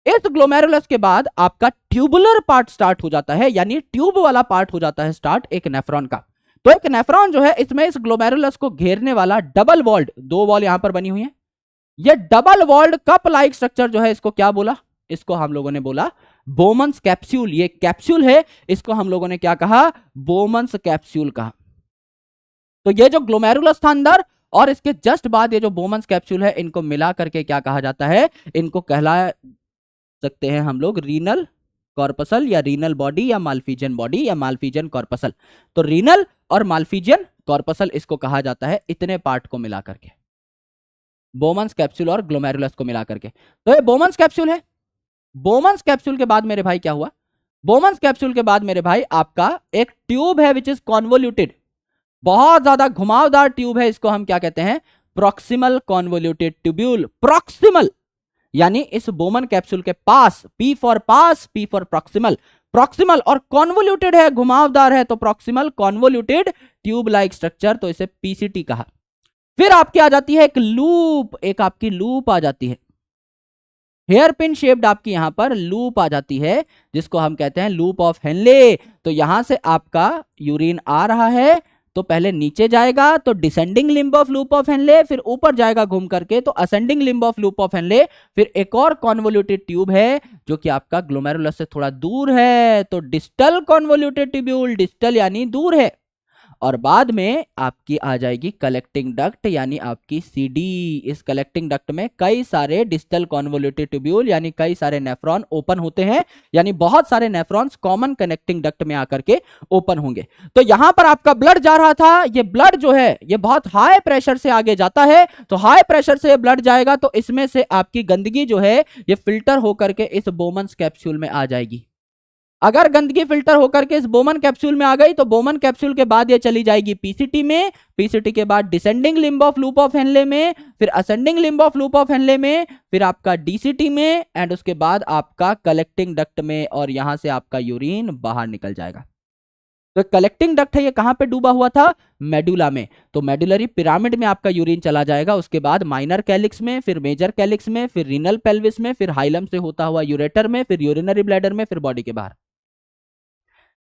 इस ग्लोमेरुलस के बाद आपका ट्यूबुलर पार्ट स्टार्ट हो जाता है, यानी ट्यूब वाला पार्ट हो जाता है स्टार्ट एक नेफ्रॉन का। तो एक नेफ्रॉन जो है इसमें इस ग्लोमेरुलस को घेरने वाला डबल वॉल्ड, दो वॉल यहां पर बनी हुई है, ये double walled cup like structure जो है इसको क्या बोला, इसको हम लोगों ने बोला बोमन्स कैप्सूल। ये कैप्सूल है, इसको हम लोगों ने क्या कहा, बोमन्स कैप्सूल कहा। तो ये जो ग्लोमेरुलस था अंदर और इसके जस्ट बाद ये जो बोमन्स कैप्सूल है, इनको मिला करके क्या कहा जाता है, इनको कहला सकते हैं हम लोग रीनल कॉर्पसल या रीनल बॉडी या माल्फिजियन बॉडी या माल्फिजियन कॉर्पसल। तो रीनल और माल्फिजियन कॉर्पसल इसको कहा जाता है, इतने पार्ट को मिला करके, बोमन्स कैप्सूल और ग्लोमेरुलस को मिला करके। तो ये बोमन्स कैप्सूल है। बोमन्स कैप्सूल के बाद मेरे भाई क्या हुआ, बोमन्स कैप्सूल के बाद मेरे भाई आपका एक ट्यूब है विच इज कॉन्वोल्यूटेड, बहुत ज्यादा घुमावदार ट्यूब है, इसको हम क्या कहते हैं, प्रॉक्सिमल कॉन्वोल्यूटेड ट्यूब्यूल। प्रॉक्सिमल यानी इस बोमन कैप्सूल के पास, पी फॉर पास, पी फॉर प्रॉक्सिमल, प्रॉक्सिमल और कॉन्वोल्यूटेड है, घुमावदार है, तो proximal convoluted tube like structure, तो इसे पीसीटी कहा। फिर आपकी आ जाती है एक लूप, एक आपकी लूप आ जाती है, हेयर पिन शेप्ड आपकी यहां पर लूप आ जाती है, जिसको हम कहते हैं लूप ऑफ हेनले। तो यहां से आपका यूरिन आ रहा है, तो पहले नीचे जाएगा तो descending limb of loop of Henley, फिर ऊपर जाएगा घूम करके तो ascending limb of loop of Henley, फिर एक और कॉन्वोल्यूटेड ट्यूब है जो कि आपका ग्लोमेरुलस से थोड़ा दूर है, तो डिस्टल कॉन्वोल्यूटेड ट्यूब्यूल, डिस्टल यानी दूर है, और बाद में आपकी आ जाएगी कलेक्टिंग डक्ट यानी आपकी सीडी। इस कलेक्टिंग डक्ट में कई सारे डिस्टल कॉन्वोल्यूटेड ट्यूब्यूल यानी कई सारे नेफ्रॉन ओपन होते हैं, यानी बहुत सारे नेफ्रॉन्स कॉमन कनेक्टिंग डक्ट में आकर के ओपन होंगे। तो यहां पर आपका ब्लड जा रहा था, ये ब्लड जो है ये बहुत हाई प्रेशर से आगे जाता है, तो हाई प्रेशर से ब्लड जाएगा तो इसमें से आपकी गंदगी जो है ये फिल्टर होकर के इस बोमन्स कैप्सूल में आ जाएगी। अगर गंदगी फिल्टर होकर के इस बोमन कैप्सूल में आ गई तो बोमन कैप्सूल के बाद ये चली जाएगी पीसीटी में, पीसीटी के बाद descending limb of loop of Henley में, फिर ascending limb of loop of Henley में, फिर आपका डीसीटी में, एंड उसके बाद आपका कलेक्टिंग डक्ट में, और यहां से आपका यूरिन बाहर निकल जाएगा। तो कलेक्टिंग डक्ट है ये कहां पे डूबा हुआ था, मेडुला में, तो मेडुलरी पिरामिड में आपका यूरिन चला जाएगा, उसके बाद माइनर कैलिक्स में, फिर मेजर कैलिक्स में, फिर रीनल पेल्विस में, फिर हाइलम से होता हुआ यूरेटर में, फिर यूरिनरी ब्लैडर में, फिर बॉडी के बाहर।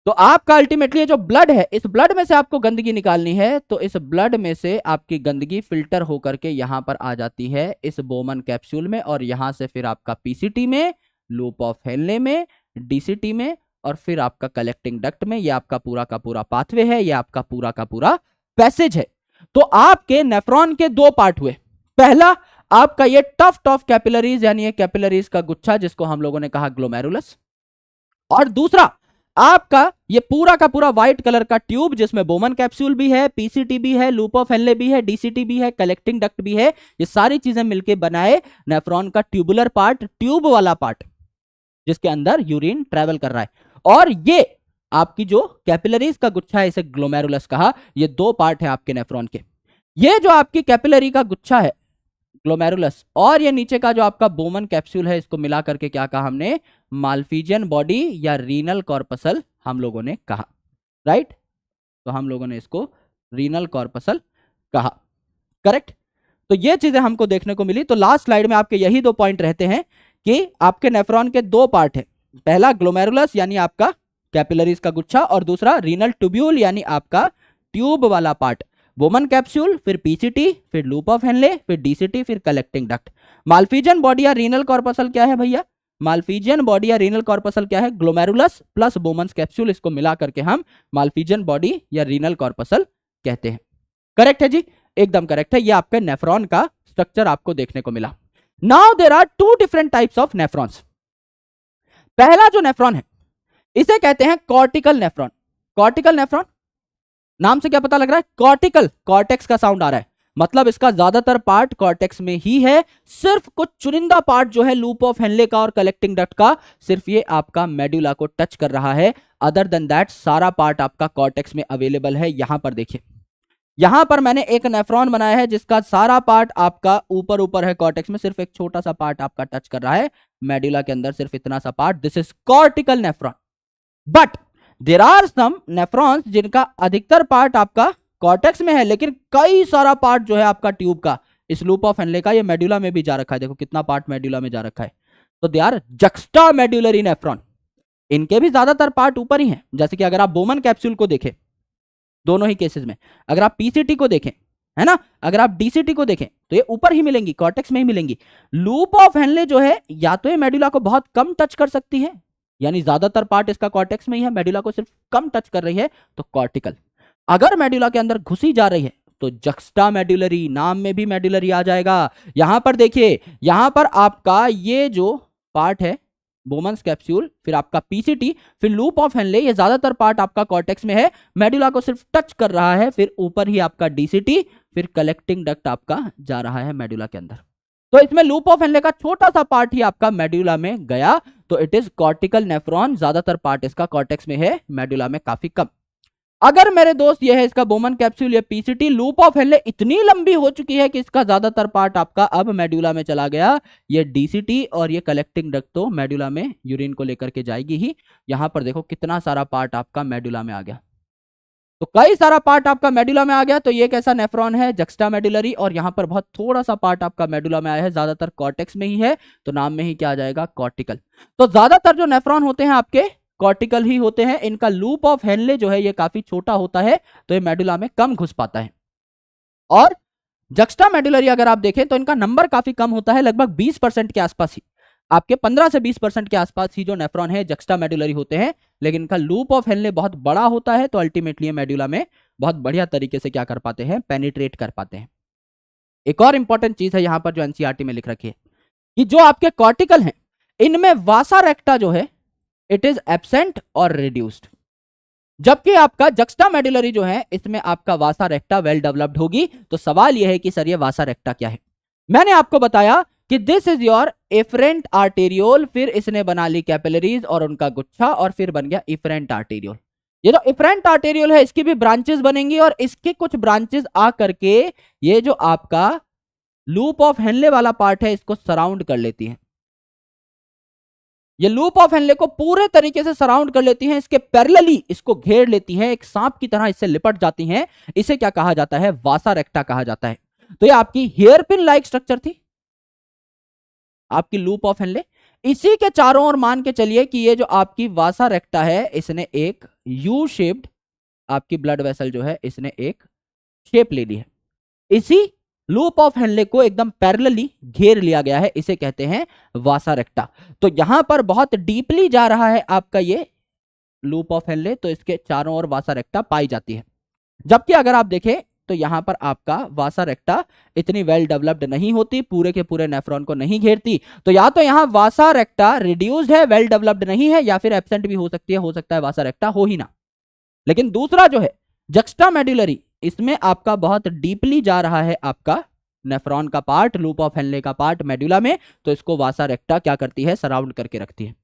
तो आपका अल्टीमेटली जो ब्लड है, इस ब्लड में से आपको गंदगी निकालनी है, तो इस ब्लड में से आपकी गंदगी फिल्टर होकर के यहां पर आ जाती है इस बोमन कैप्सूल में, और यहां से फिर आपका पीसीटी में, लूप ऑफ हेनले में, डीसीटी में, और फिर आपका कलेक्टिंग डक्ट में। ये आपका पूरा का पूरा पाथवे है, ये आपका पूरा का पूरा पैसेज है। तो आपके नेफ्रॉन के दो पार्ट हुए, पहला आपका ये टफ्ट ऑफ कैपिलरीज यानी ये कैपिलरीज का गुच्छा जिसको हम लोगों ने कहा ग्लोमेरुलस, और दूसरा आपका ये पूरा का पूरा व्हाइट कलर का ट्यूब जिसमें बोमन कैप्सूल भी है, पीसीटी भी है, लूप ऑफ हेनले भी है, डीसीटी भी है, कलेक्टिंग डक्ट भी है, ये सारी चीजें मिलकर बनाए नेफ्रॉन का ट्यूबुलर पार्ट, ट्यूब वाला पार्ट जिसके अंदर यूरिन ट्रेवल कर रहा है। और ये आपकी जो कैपिलरीज का गुच्छा है, इसे ग्लोमेरुलस कहा। ये दो पार्ट है आपके नेफ्रॉन के, ये जो आपकी कैपिलरी का गुच्छा है ग्लोमेरुलस, और ये नीचे का जो आपका बोमन कैप्सूल है, इसको मिला करके क्या कहा हमने, माल्फिजियन बॉडी या रीनल कॉर्पसल हम लोगों ने कहा, राइट। तो हम लोगों ने इसको रीनल कॉर्पसल कहा, करेक्ट। तो ये चीजें हमको देखने को मिली। तो लास्ट स्लाइड में आपके यही दो पॉइंट रहते हैं कि आपके नेफ्रॉन के दो पार्ट है, पहला ग्लोमेरुलस यानी आपका कैपिलरीज का गुच्छा, और दूसरा रीनल ट्यूब्यूल यानी आपका ट्यूब वाला पार्ट, बोमन कैप्सूल, फिर पीसीटी, फिर लूप ऑफ हेनले, फिर डीसीटी, फिर कलेक्टिंग डक्ट। माल्फिजियन बॉडी या रीनल कॉर्पसल क्या है भैया, माल्फिजियन बॉडी या रीनल कॉर्पसल क्या है, ग्लोमेरुलस प्लस बोमन्स कैप्सूल, इसको मिला करके हम माल्फिजियन बॉडी या रीनल कॉर्पसल कहते हैं। करेक्ट है जी, एकदम करेक्ट है। ये आपके नेफ्रॉन का स्ट्रक्चर आपको देखने को मिला। Now there are two different types of nephrons. पहला जो नेफ्रॉन है इसे कहते हैं कॉर्टिकल नेफ्रॉन। कॉर्टिकल नेफ्रॉन नाम से क्या पता लग रहा है, कॉर्टिकल, कॉर्टेक्स का साउंड आ रहा है, मतलब इसका ज्यादातर पार्ट कॉर्टेक्स में ही है, सिर्फ कुछ चुनिंदा पार्ट जो है लूप ऑफ हेनले का और कलेक्टिंग डक्ट का, सिर्फ ये आपका मेडुला को टच कर रहा है। अदर देन दैट सारा पार्ट आपका कॉर्टेक्स में अवेलेबल है। यहां पर देखिए, यहां पर मैंने एक नेफ्रॉन बनाया है जिसका सारा पार्ट आपका ऊपर ऊपर है कॉर्टेक्स में, सिर्फ एक छोटा सा पार्ट आपका टच कर रहा है मेडुला के अंदर, सिर्फ इतना सा part. This is cortical nephron. But there are some nephrons जिनका अधिकतर पार्ट आपका कॉर्टेक्स में है, लेकिन कई सारा पार्ट जो है आपका ट्यूब का, इस लूप ऑफ हेनले का, ये मेडुला में भी जा रखा है। देखो कितना पार्ट मेडुला में जा रखा है। तो they are juxta medullary nephron. इनके भी ज्यादातर पार्ट ऊपर ही हैं। जैसे कि अगर आप बोमन कैप्सूल को देखें, दोनों ही केसेस में। अगर आप पीसीटी को देखें, है ना, अगर आप डीसीटी को देखें तो ये ऊपर ही मिलेंगी, कॉर्टेक्स में ही मिलेंगी। लूप ऑफ हेनले जो है या तो ये मेडुला को बहुत कम टच कर सकती है, यानी ज्यादातर पार्ट इसका कॉर्टेक्स में ही है, मेडुला को सिर्फ कम टच कर रही है तो कॉर्टिकल। अगर मेडुला के अंदर घुसी जा रही है तो जक्स्टा मेडुलरी, नाम में भी मेडुलरी आ जाएगा। यहां पर देखिए, यहां पर आपका ये जो पार्ट है बोमन्स कैप्सूल, फिर आपका पीसीटी, फिर लूप ऑफ हेनले, ये ज्यादातर पार्ट आपका कॉर्टेक्स में है, मेडुला को सिर्फ टच कर रहा है, फिर ऊपर ही आपका डीसीटी, फिर कलेक्टिंग डक्ट आपका जा रहा है मेडुला के अंदर। तो इसमें लूप ऑफ हेनले का छोटा सा पार्ट ही आपका मेडुला में गया, तो इट इज कॉर्टिकल नेफ्रॉन, ज्यादातर पार्ट इसका कॉर्टेक्स में है, मेडुला में काफी कम। अगर मेरे दोस्त ये है इसका बोमन कैप्सूल, ये पीसीटी, लूप ऑफ हेनले इतनी लंबी हो चुकी है कि इसका ज्यादातर पार्ट आपका अब मेडुला में चला गया, ये डीसीटी और ये कलेक्टिंग डक्ट तो मेडुला में यूरिन को लेकर के जाएगी ही। यहां पर देखो कितना सारा पार्ट आपका मेडुला में आ गया, तो कई सारा पार्ट आपका मेडुला में आ गया। तो ये कैसा नेफ्रॉन है, जक्स्टा मेडुलरी, और यहां पर बहुत थोड़ा सा पार्ट आपका मेडुला में आया है, ज्यादातर कॉर्टेक्स में ही है, तो नाम में ही क्या आ जाएगा, कॉर्टिकल। तो ज्यादातर जो नेफ्रॉन होते हैं आपके कॉर्टिकल ही होते हैं, इनका लूप ऑफ हेनले जो है ये काफी छोटा होता है, तो ये मेडुला में कम घुस पाता है। और जक्स्टा मेडुलरी अगर आप देखें तो इनका नंबर काफी कम होता है, लगभग 20% के आसपास ही, आपके 15 से 20% के आसपास ही जो नेफ्रॉन है जक्स्टा मेडुलरी होते हैं, लेकिन इनका लूप ऑफ हेनले बहुत बड़ा होता है, तो अल्टीमेटली मेडुला में बहुत बढ़िया तरीके से क्या कर पाते हैं, पेनिट्रेट कर पाते हैं। एक और इंपॉर्टेंट चीज है यहां पर जो एनसीईआरटी में लिख रखी है कि जो आपके कॉर्टिकल हैं इनमें वासा रेक्टा जो है इट इज एब्सेंट और रिड्यूस्ड, जबकि आपका जक्स्टा मेडुलरी जो है इसमें आपका वासा रेक्टा वेल डेवलप्ड होगी। तो सवाल यह है कि सर ये वासा रेक्टा क्या है। मैंने आपको बताया कि this is your afferent arteriole, फिर इसने बना ली कैपिलरीज और उनका गुच्छा, और फिर बन गया इफरेंट आर्टेरियोल। ये जो इफरेंट आर्टेरियोल है इसकी भी ब्रांचेस बनेंगी, और इसके कुछ ब्रांचेस आ करके ये जो आपका लूप ऑफ हेनले वाला पार्ट है इसको सराउंड कर लेती है। ये लूप ऑफ हेनले को पूरे तरीके से सराउंड कर लेती हैं, इसके पैरेलली इसको घेर लेती हैं, एक सांप की तरह इससे लिपट जाती हैं। इसे क्या कहा जाता है, वासा रेक्टा कहा जाता है। तो ये आपकी हेयर पिन लाइक स्ट्रक्चर थी आपकी लूप ऑफ हेनले। इसी के चारों ओर मान के चलिए कि ये जो आपकी वासा रेक्टा है इसने एक यू शेप्ड आपकी ब्लड वेसल जो है इसने एक शेप ले ली है, इसी लूप ऑफ हेनले को एकदम पैरेलली घेर लिया गया है, इसे कहते हैं वासा रेक्टा। तो यहां पर बहुत डीपली जा रहा है आपका ये लूप ऑफ हेनले, तो इसके चारों ओर वासा रेक्टा पाई जाती है। जबकि अगर आप देखें तो यहां पर आपका वासा रेक्टा इतनी वेल डेवलप्ड नहीं होती, पूरे के पूरे नेफ्रॉन को नहीं घेरती। तो या तो यहां वासा रेक्टा रिड्यूस्ड है, वेल डेवलप्ड नहीं है, या फिर एब्सेंट भी हो सकती है, हो सकता है वासा रेक्टा हो ही ना। लेकिन दूसरा जो है जक्स्टा मेडुलरी, इसमें आपका बहुत डीपली जा रहा है आपका नेफ्रॉन का पार्ट, लूप ऑफ हेनले का पार्ट मेडुला में, तो इसको वासा रेक्टा क्या करती है, सराउंड करके रखती है।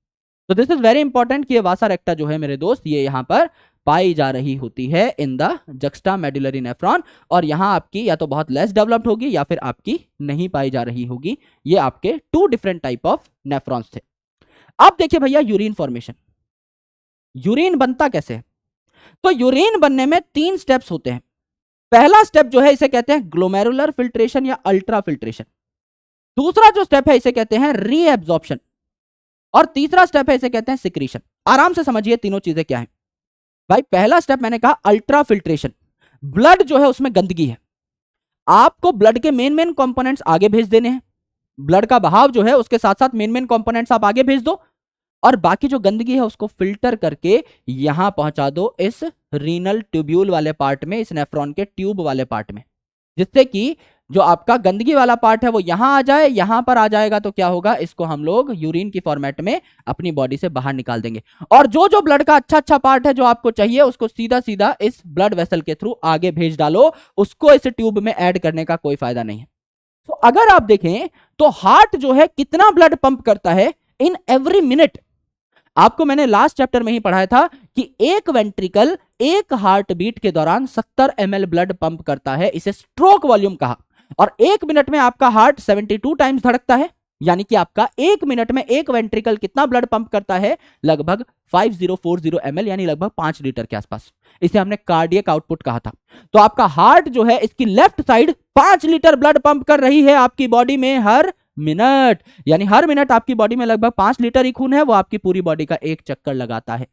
तो दिस इज वेरी इंपॉर्टेंट कि ये वासा रेक्टा जो है मेरे दोस्त ये यहां पर पाई जा रही होती है in the juxta medullary nephron, और यहां आपकी या तो बहुत लेस डेवलप्ड होगी या फिर आपकी नहीं पाई जा रही होगी। ये आपके 2 डिफरेंट टाइप ऑफ नेफ्रॉन्स थे। अब देखिए भैया यूरिन फॉर्मेशन, यूरिन बनता कैसे है। तो यूरिन बनने में 3 स्टेप्स होते हैं। पहला स्टेप जो है इसे कहते हैं ग्लोमेरुलर फिल्ट्रेशन या अल्ट्रा फिल्ट्रेशन, दूसरा जो स्टेप है इसे कहते हैं रीएब्जॉर्प्शन, और तीसरा स्टेप है इसे कहते हैं सिक्रीशन। आराम से समझिए तीनों चीजें क्या है भाई। पहला स्टेप मैंने कहा अल्ट्रा फिल्ट्रेशन, ब्लड जो है उसमें गंदगी है, आपको ब्लड के मेन कंपोनेंट्स आगे भेज देने हैं, ब्लड का बहाव जो है उसके साथ साथ मेन कंपोनेंट्स आप आगे भेज दो, और बाकी जो गंदगी है उसको फिल्टर करके यहां पहुंचा दो इस रीनल ट्यूब्यूल वाले पार्ट में, इस नेफ्रॉन के ट्यूब वाले पार्ट में, जिससे कि जो आपका गंदगी वाला पार्ट है वो यहां आ जाए। यहां पर आ जाएगा तो क्या होगा, इसको हम लोग यूरिन की फॉर्मेट में अपनी बॉडी से बाहर निकाल देंगे, और जो जो ब्लड का अच्छा पार्ट है जो आपको चाहिए उसको सीधा सीधा इस ब्लड वेसल के थ्रू आगे भेज डालो, उसको इस ट्यूब में ऐड करने का कोई फायदा नहीं है। तो अगर आप देखें तो हार्ट जो है कितना ब्लड पंप करता है इन एवरी मिनट, आपको मैंने लास्ट चैप्टर में ही पढ़ाया था कि एक वेंट्रिकल एक हार्ट बीट के दौरान 70 ml ब्लड पंप करता है, इसे स्ट्रोक वॉल्यूम कहा, और 1 मिनट में आपका हार्ट 72 टाइम्स धड़कता है, यानी कि आपका 1 मिनट में एक वेंट्रिकल कितना ब्लड पंप करता है, लगभग 5040 ml, यानी लगभग 5 लीटर के आसपास। इसे हमने कार्डियक आउटपुट कहा था। तो आपका हार्ट जो है इसकी left side 5 litre blood pump कर रही है आपकी बॉडी में हर मिनट, यानी हर मिनट आपकी बॉडी में लगभग 5 लीटर ही खून है, वो आपकी पूरी बॉडी का एक चक्कर लगाता है।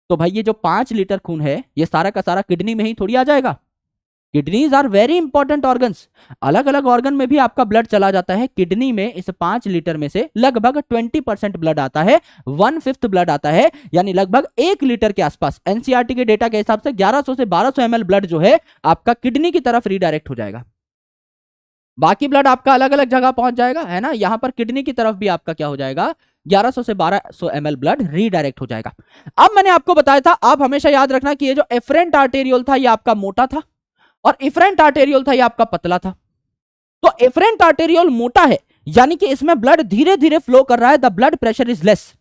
तो भाई ये जो 5 लीटर खून है ये सारा का सारा किडनी में ही थोड़ी आ जाएगा। Kidneys are very important organs. अलग अलग ऑर्गन में भी आपका ब्लड चला जाता है। किडनी में इस 5 लीटर में से लगभग 20% ब्लड आता है, 1/5 ब्लड आता है, यानी लगभग 1 लीटर के आसपास। एनसीईआरटी के डेटा के हिसाब से 1100 से 1200 ml ब्लड जो है आपका किडनी की तरफ रीडायरेक्ट हो जाएगा। बाकी ब्लड आपका अलग अलग जगह पहुंच जाएगा, है ना। यहां पर किडनी की तरफ भी आपका क्या हो जाएगा, 1100 से 1200 ml ब्लड रीडायरेक्ट हो जाएगा। अब मैंने आपको बताया था, आप हमेशा याद रखना कि ये जो एफरेंट आर्टेरियोल था ये आपका मोटा था और इफरेंट आर्टेरियोल था ये आपका पतला था। तो एफरेंट आर्टेरियोल मोटा है, यानी कि इसमें ब्लड धीरे धीरे फ्लो कर रहा है, the blood pressure is less.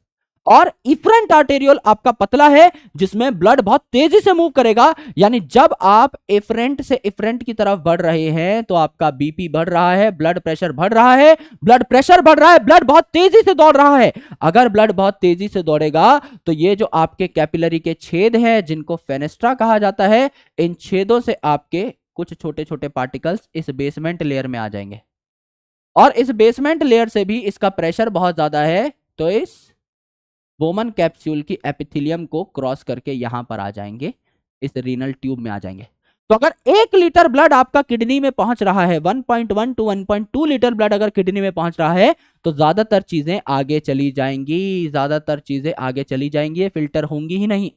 और इफरेंट आर्टेरियोल आपका पतला है, जिसमें ब्लड बहुत तेजी से मूव करेगा, यानी जब आप एफरेंट से इफरेंट की तरफ बढ़ रहे हैं तो आपका बीपी बढ़ रहा है, ब्लड प्रेशर बढ़ रहा है, ब्लड प्रेशर बढ़ रहा है, ब्लड बहुत तेजी से दौड़ रहा है। अगर ब्लड बहुत तेजी से दौड़ेगा तो ये जो आपके कैपिलरी के छेद हैं जिनको फेनेस्ट्रा कहा जाता है, इन छेदों से आपके कुछ छोटे छोटे पार्टिकल्स इस बेसमेंट लेयर में आ जाएंगे और इस बेसमेंट लेयर से भी इसका प्रेशर बहुत ज्यादा है, तो इस बोमन कैप्सूल की एपिथेलियम को क्रॉस करके यहां पर आ जाएंगे, इस रीनल ट्यूब में आ जाएंगे। तो अगर 1 लीटर ब्लड आपका किडनी में पहुंच रहा है, 1.1 to 1.2 लीटर ब्लड अगर किडनी में पहुंच रहा है, तो ज्यादातर चीजें आगे चली जाएंगी, ज्यादातर चीजें आगे चली जाएंगी, फिल्टर होंगी ही नहीं।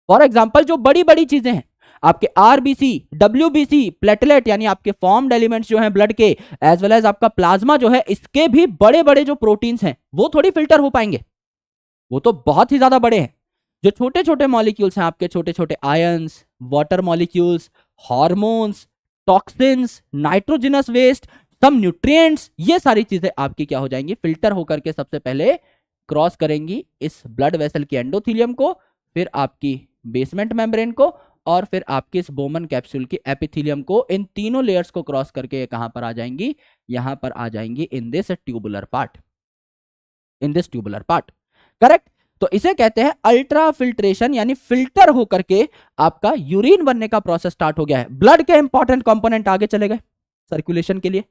फॉर एग्जाम्पल जो बड़ी बड़ी चीजें हैं आपके आरबीसी, डब्ल्यूबीसी, प्लेटलेट यानी आपके फॉर्म्ड एलिमेंट्स जो हैं ब्लड के, एज वेल एज आपका प्लाज्मा जो है, इसके भी बड़े बड़े जो प्रोटीन्स हैं वो थोड़ी फिल्टर हो पाएंगे, वो तो बहुत ही ज्यादा बड़े हैं। जो छोटे छोटे मॉलिक्यूल्स हैं आपके, छोटे छोटे ions, water molecules, hormones, toxins, nitrogenous waste, some nutrients, ये सारी चीजें आपकी क्या हो जाएंगी, फिल्टर होकर के सबसे पहले क्रॉस करेंगी इस ब्लड वेसल की एंडोथेलियम को, फिर आपकी बेसमेंट मेम्ब्रेन को, और फिर आपके इस बोमन कैप्सूल की एपिथेलियम को। इन तीनों लेयर्स को क्रॉस करके कहां पर आ जाएंगी, यहां पर आ जाएंगी in this tubular part, in this tubular part, correct. तो इसे कहते हैं अल्ट्रा फिल्ट्रेशन, यानी फिल्टर होकर के आपका यूरिन बनने का प्रोसेस स्टार्ट हो गया है। ब्लड के इंपॉर्टेंट कंपोनेंट आगे चले गए सर्कुलेशन के लिए,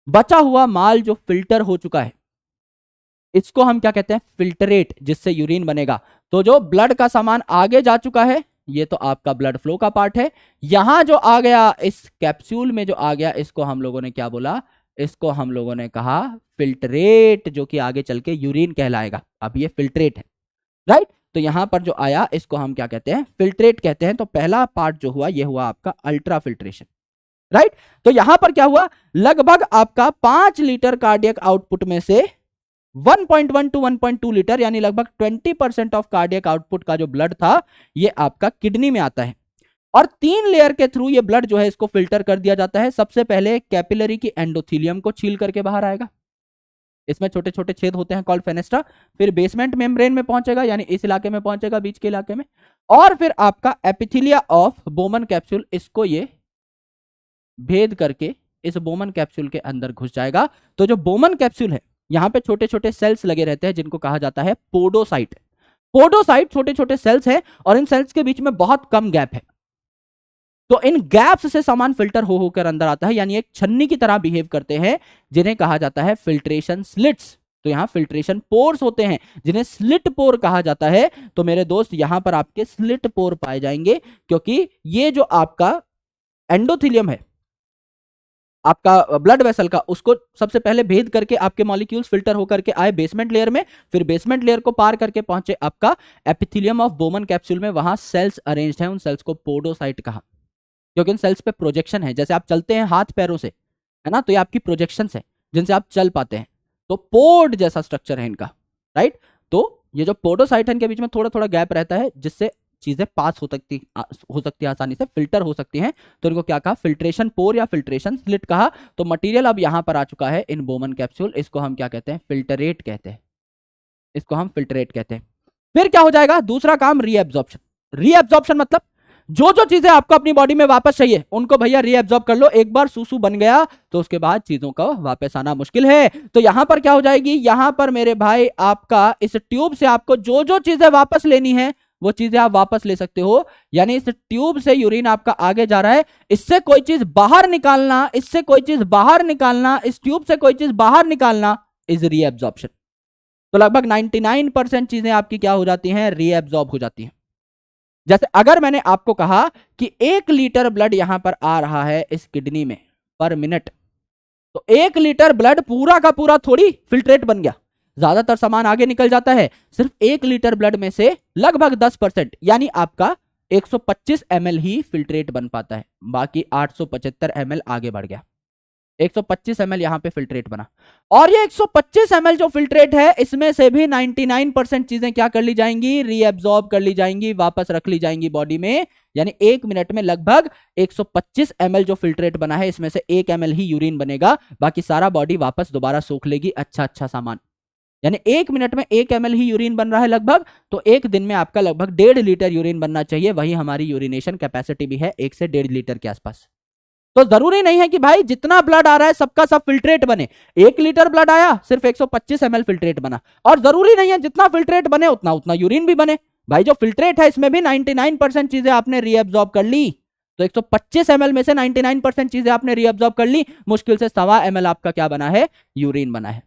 बचा हुआ माल जो फिल्टर हो चुका है इसको हम क्या कहते हैं, फिल्टरेट, जिससे यूरिन बनेगा। तो जो ब्लड का सामान आगे जा चुका है ये तो आपका ब्लड फ्लो का पार्ट है। यहां जो आ गया इस कैप्सूल में जो आ गया, इसको हम लोगों ने क्या बोला, इसको हम लोगों ने कहा फिल्टरेट, जो कि आगे चल के यूरिन कहलाएगा। अब ये फिल्ट्रेट है, राइट। तो यहां पर जो आया इसको हम क्या कहते हैं, फिल्ट्रेट कहते हैं। तो पहला पार्ट जो हुआ ये हुआ आपका अल्ट्रा फिल्ट्रेशन, राइट। तो यहां पर क्या हुआ, लगभग आपका 5 लीटर कार्डियक आउटपुट में से 1.1 to 1.2 लीटर, यानी लगभग 20% ऑफ कार्डियक आउटपुट का जो ब्लड था ये आपका किडनी में आता है। और 3 लेयर के थ्रू ये ब्लड जो है इसको फिल्टर कर दिया जाता है। सबसे पहले कैपिलरी की एंडोथेलियम को छील करके बाहर आएगा, इसमें छोटे छोटे छेद होते हैं कॉल्ड फेनेस्ट्रा। फिर बेसमेंट मेम्ब्रेन में पहुंचेगा, यानी इस इलाके में पहुंचेगा, बीच के इलाके में। और फिर आपका एपिथेलिया ऑफ बोमन कैप्सूल, इसको ये भेद करके इस बोमन कैप्सूल के अंदर घुस जाएगा। तो जो बोमन कैप्सूल है यहां पे छोटे छोटे सेल्स लगे रहते हैं जिनको कहा जाता है पोडोसाइट। पोडोसाइट छोटे छोटे सेल्स हैं और इन सेल्स के बीच में बहुत कम गैप है। तो इन गैप्स से सामान फिल्टर हो होकर अंदर आता है, यानी एक छन्नी की तरह बिहेव करते हैं, जिन्हें कहा जाता है फिल्ट्रेशन स्लिट्स। तो यहां फिल्ट्रेशन पोर्स होते हैं जिन्हें स्लिट पोर कहा जाता है। तो मेरे दोस्त यहां पर आपके स्लिट पोर पाए जाएंगे, क्योंकि ये जो आपका एंडोथेलियम है आपका ब्लड वेसल का, उसको सबसे पहले भेद करके आपके मॉलिक्यूल्स फिल्टर होकर के आए बेसमेंट लेयर में, फिर बेसमेंट लेयर को पार करके पहुंचे आपका एपिथेलियम ऑफ बोमन कैप्सूल में। वहां सेल्स अरेंज्ड हैं, उन सेल्स को पोडोसाइट कहा, क्योंकि इन सेल्स पे प्रोजेक्शन है। जैसे आप चलते हैं हाथ पैरों से, है ना, तो ये आपकी प्रोजेक्शंस है जिनसे आप चल पाते हैं। तो पोड जैसा स्ट्रक्चर है इनका, राइट। तो ये जो पोडोसाइट है इनके बीच में थोड़ा थोड़ा गैप रहता है, जिससे चीजें पास हो सकती है, आसानी से फिल्टर हो सकती हैं। तो इनको क्या कहा, फिल्ट्रेशन पोर या फिल्ट्रेशन स्लिट कहा। तो मटेरियल अब यहां पर आ चुका है इन बोमन कैप्सूल, इसको हम क्या कहते हैं, फिल्टरेट कहते हैं, इसको हम फिल्टरेट कहते हैं। फिर क्या हो जाएगा, दूसरा काम रीएब्जॉर्प्शन। रीएब्जॉर्प्शन मतलब जो जो चीजें आपको अपनी बॉडी में वापस चाहिए उनको भैया रीएब्जॉर्ब कर लो। एक बार सूसू बन गया तो उसके बाद चीजों का वापस आना मुश्किल है। तो यहां पर क्या हो जाएगी, यहां पर मेरे भाई आपका इस ट्यूब से आपको जो जो चीजें वापस लेनी है वो चीजें आप वापस ले सकते हो। यानी इस ट्यूब से यूरिन आपका आगे जा रहा है, इससे कोई चीज बाहर निकालना, इससे कोई चीज बाहर निकालना, इस ट्यूब से कोई चीज बाहर निकालना इज रीएब्जॉर्प्शन। तो लगभग 99% चीजें आपकी क्या हो जाती हैं, रीएब्जॉर्ब हो जाती हैं। जैसे अगर मैंने आपको कहा कि 1 लीटर ब्लड यहां पर आ रहा है इस किडनी में पर मिनट, तो 1 लीटर ब्लड पूरा का पूरा थोड़ी फिल्ट्रेट बन गया, ज्यादातर सामान आगे निकल जाता है। सिर्फ 1 लीटर ब्लड में से लगभग 10% यानी आपका 125 ml ही फिल्ट्रेट बन पाता है, बाकी 875 ml आगे बढ़ गया। 125 ml यहां पे फिल्ट्रेट बना, और ये 125 ml जो फिल्ट्रेट है इसमें से भी 99% चीजें क्या कर ली जाएंगी, रीअब्सॉर्ब कर ली जाएंगी, वापस रख ली जाएंगी बॉडी में। यानी 1 मिनट में लगभग 125 ml जो फिल्ट्रेट बना है इसमें से 1 ml ही यूरिन बनेगा, बाकी सारा बॉडी वापस दोबारा सोख लेगी अच्छा सामान। यानी 1 मिनट में 1 ml ही यूरिन बन रहा है लगभग, तो एक दिन में आपका लगभग 1.5 लीटर यूरिन बनना चाहिए। वही हमारी यूरिनेशन कैपेसिटी भी है 1 से 1.5 लीटर के आसपास। तो जरूरी नहीं है कि भाई जितना ब्लड आ रहा है सबका सब फिल्ट्रेट बने। 1 लीटर ब्लड आया सिर्फ 125 ml फिल्ट्रेट बना, और जरूरी नहीं है जितना फिल्ट्रेट बने उतना उतना यूरिन भी बने। भाई जो फिल्ट्रेट है इसमें भी 99% चीजें आपने रीअब्सॉर्ब कर ली, तो 125 ml में से 99% चीजें आपने रीअब्सॉर्ब कर ली, मुश्किल से 1.25 ml आपका क्या बना है, यूरिन बना है।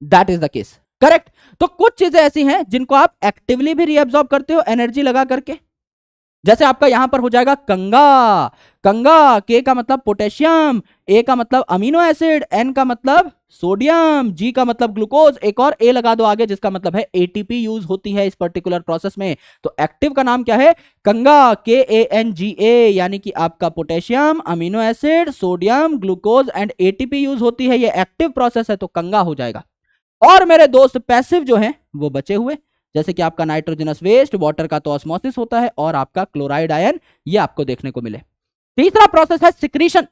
That is the case, correct. तो कुछ चीजें ऐसी हैं जिनको आप एक्टिवली भी रीअब्सॉर्ब करते हो एनर्जी लगा करके, जैसे आपका यहां पर हो जाएगा कंगा। कंगा, के का मतलब पोटेशियम, ए का मतलब अमीनो एसिड, एन का मतलब सोडियम, जी का मतलब ग्लूकोज, एक और ए लगा दो आगे जिसका मतलब है एटीपी यूज होती है इस पर्टिकुलर प्रोसेस में। तो एक्टिव का नाम क्या है, कंगा, KANGA, यानी कि आपका potassium, amino acid, sodium, glucose and ATP use होती है, ये एक्टिव प्रोसेस है तो कंगा हो जाएगा। और मेरे दोस्त पैसिव जो है वो बचे हुए, जैसे कि आपका नाइट्रोजनस वेस्ट, वाटर का तो ऑस्मोसिस होता है, और आपका क्लोराइड आयन, ये आपको देखने को मिले। तीसरा प्रोसेस है सिक्रीशन।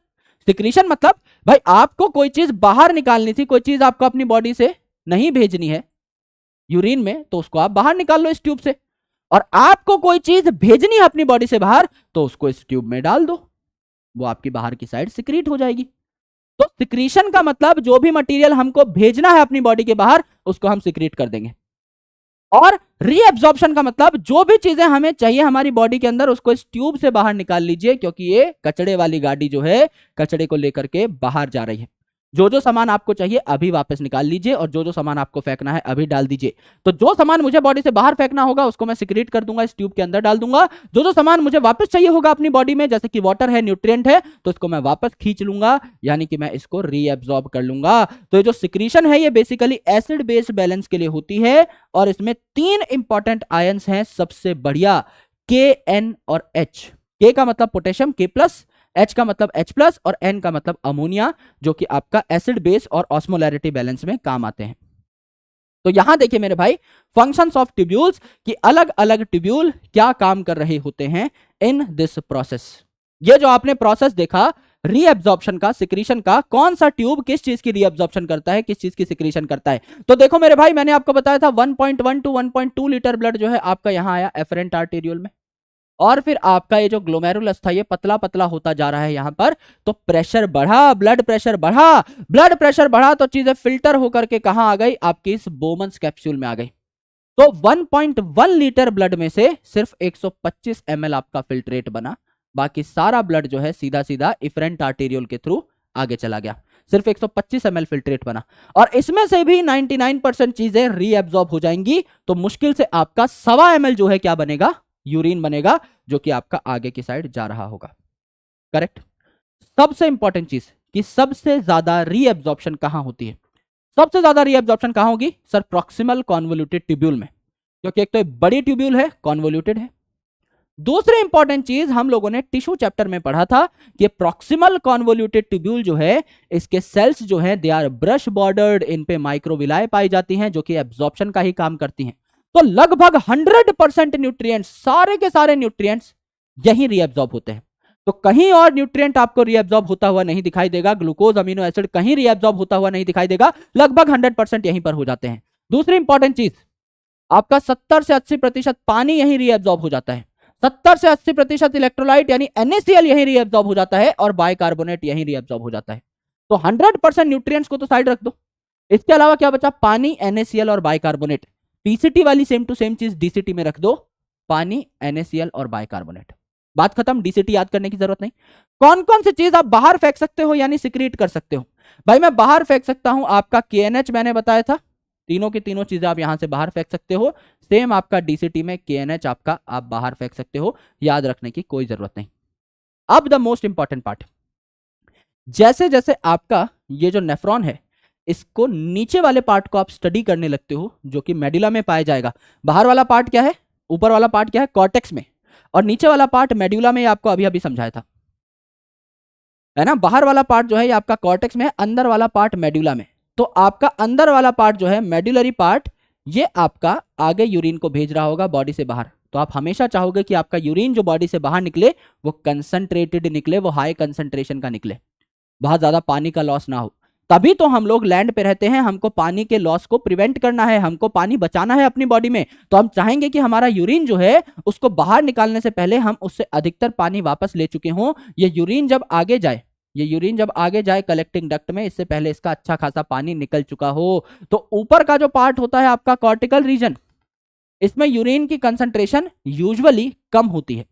सिक्रीशन मतलब भाई आपको कोई चीज बाहर निकालनी थी, कोई चीज आपको अपनी बॉडी से नहीं भेजनी है यूरिन में, तो उसको आप बाहर निकाल लो इस ट्यूब से, और आपको कोई चीज भेजनी है अपनी बॉडी से बाहर तो उसको इस ट्यूब में डाल दो, वो आपकी बाहर की साइड सिक्रीट हो जाएगी। तो सिक्रीशन का मतलब जो भी मटेरियल हमको भेजना है अपनी बॉडी के बाहर उसको हम सिक्रीट कर देंगे। और रीअब्सॉर्प्शन का मतलब जो भी चीजें हमें चाहिए हमारी बॉडी के अंदर उसको इस ट्यूब से बाहर निकाल लीजिए, क्योंकि ये कचड़े वाली गाड़ी जो है कचड़े को लेकर के बाहर जा रही है। जो जो सामान आपको चाहिए अभी वापस निकाल लीजिए, और जो जो सामान आपको फेंकना है अभी डाल दीजिए। तो जो सामान मुझे बॉडी से बाहर फेंकना होगा उसको मैं सिक्रीट कर दूंगा, इस ट्यूब के अंदर डाल दूंगा। जो जो सामान मुझे वापस चाहिए होगा अपनी बॉडी में, जैसे कि वाटर है, न्यूट्रिएंट है, तो इसको मैं वापस खींच लूंगा, यानी कि मैं इसको रीअब्सॉर्ब कर लूंगा। तो ये जो सिक्रीशन है ये बेसिकली एसिड बेस बैलेंस के लिए होती है, और इसमें 3 इंपॉर्टेंट आयंस हैं सबसे बढ़िया, के, एन और एच। के का मतलब पोटेशियम K+, H का मतलब H+, और N का मतलब अमोनिया, जो कि आपका एसिड बेस और ऑस्मोलैरिटी बैलेंस में काम आते हैं। तो यहां देखिए मेरे भाई, फंक्शंस ऑफ ट्यूब्यूल्स की अलग अलग ट्यूब्यूल क्या काम कर रहे होते हैं इन दिस प्रोसेस। ये जो आपने प्रोसेस देखा रीअब्सॉर्प्शन का, सिक्रीशन का, कौन सा ट्यूब किस चीज की रीअब्सॉर्प्शन करता है, किस चीज की सिक्रीशन करता है। तो देखो मेरे भाई, मैंने आपको बताया था 1.1 to 1.2 लीटर ब्लड जो है आपका यहां आया एफरेंट आर्टेरियोल में, और फिर आपका ये जो ग्लोमेरुलस था ये पतला पतला होता जा रहा है यहां पर, तो प्रेशर बढ़ा, ब्लड प्रेशर बढ़ा, ब्लड प्रेशर बढ़ा तो चीजें फिल्टर होकर के कहां आ गई, आपकी इस बोमन्स कैप्सूल में आ गई। तो 1.1 लीटर ब्लड में से सिर्फ 125 ml आपका फिल्ट्रेट बना, बाकी सारा ब्लड जो है सीधा सीधा इफरेंट आर्टेरियोल के थ्रू आगे चला गया, सिर्फ 125 ml फिल्ट्रेट बना, और इसमें से भी 99% चीजें रीअब्सॉर्ब हो जाएंगी। तो मुश्किल से आपका 1.25 ml जो है क्या बनेगा, यूरिन बनेगा, जो कि आपका आगे की साइड जा रहा होगा। करेक्ट। सबसे इंपॉर्टेंट चीज कि सबसे ज्यादा रीअब्सॉर्प्शन कहां होती है, सबसे ज्यादा रीअब्सॉर्प्शन कहां होगी सर, प्रॉक्सिमल कॉन्वोल्यूटेड ट्यूब्यूल में, क्योंकि एक तो बड़ी ट्यूब्यूल है, कॉन्वोल्यूटेड है। दूसरी इंपॉर्टेंट चीज हम लोगों ने टिश्यू चैप्टर में पढ़ा था कि प्रॉक्सिमल कॉन्वोल्यूटेड ट्यूब्यूल जो है इसके सेल्स जो है दे आर ब्रश बॉर्डर्ड, इन पे माइक्रोविलाई पाई जाती हैं जो कि एब्जॉर्प्शन का ही काम करती हैं। तो लगभग 100% न्यूट्रिएंट्स, सारे के सारे न्यूट्रिएंट्स यही रीअब्सॉर्ब होते हैं। तो कहीं और न्यूट्रिएंट आपको रीअब्सॉर्ब होता हुआ नहीं दिखाई देगा, ग्लूकोज, अमीनो एसिड कहीं रीअब्सॉर्ब होता हुआ नहीं दिखाई देगा, लगभग 100% यहीं पर हो जाते हैं। दूसरी इंपॉर्टेंट चीज, आपका 70 से 80% पानी यहीं रीअब्सॉर्ब हो जाता है, 70 से 80% इलेक्ट्रोलाइट यानी NaCl यहीं रीअब्सॉर्ब हो जाता है, और बाइकार्बोनेट यहीं रीअब्सॉर्ब हो जाता है। तो 100% न्यूट्रिएंट्स को तो साइड रख दो, इसके अलावा क्या बचा, पानी, NaCl और बाइकार्बोनेट। पीसीटी वाली सेम टू सेम चीज डीसीटी में रख दो, पानी, NaCl और बाइकार्बोनेट, बात खत्म, डीसीटी याद करने की जरूरत नहीं। कौन कौन सी चीज आप बाहर फेंक सकते हो यानी सिक्रीट कर सकते हो, भाई मैं बाहर फेंक सकता हूं आपका KNH, मैंने बताया था, तीनों की तीनों चीजें आप यहां से बाहर फेंक सकते हो। सेम आपका डीसीटी में KNH आपका आप बाहर फेंक सकते हो, याद रखने की कोई जरूरत नहीं। अब द मोस्ट इंपॉर्टेंट पार्ट, जैसे जैसे आपका ये जो नेफ्रॉन है, इसको नीचे वाले पार्ट को आप स्टडी करने लगते हो, जो कि मेडुला में पाया जाएगा। बाहर वाला पार्ट क्या है, ऊपर वाला पार्ट क्या है, कॉर्टेक्स में, और नीचे वाला पार्ट मेडुला में, आपको अभी अभी समझाया था, है ना। बाहर वाला पार्ट जो है ये आपका कॉर्टेक्स में है, अंदर वाला पार्ट मेडुला में। तो आपका अंदर वाला पार्ट जो है मेडुलरी पार्ट, ये आपका आगे यूरिन को भेज रहा होगा बॉडी से बाहर। तो आप हमेशा चाहोगे कि आपका यूरिन जो बॉडी से बाहर निकले वो कंसंट्रेटेड निकले, वो हाई कंसंट्रेशन का निकले, बहुत ज्यादा पानी का लॉस ना हो। तभी तो हम लोग लैंड पे रहते हैं, हमको पानी के लॉस को प्रिवेंट करना है, हमको पानी बचाना है अपनी बॉडी में। तो हम चाहेंगे कि हमारा यूरिन जो है उसको बाहर निकालने से पहले हम उससे अधिकतर पानी वापस ले चुके हों। ये यूरिन जब आगे जाए, ये यूरिन जब आगे जाए कलेक्टिंग डक्ट में, इससे पहले इसका अच्छा खासा पानी निकल चुका हो। तो ऊपर का जो पार्ट होता है आपका कॉर्टिकल रीजन, इसमें यूरिन की कंसंट्रेशन यूजुअली कम होती है,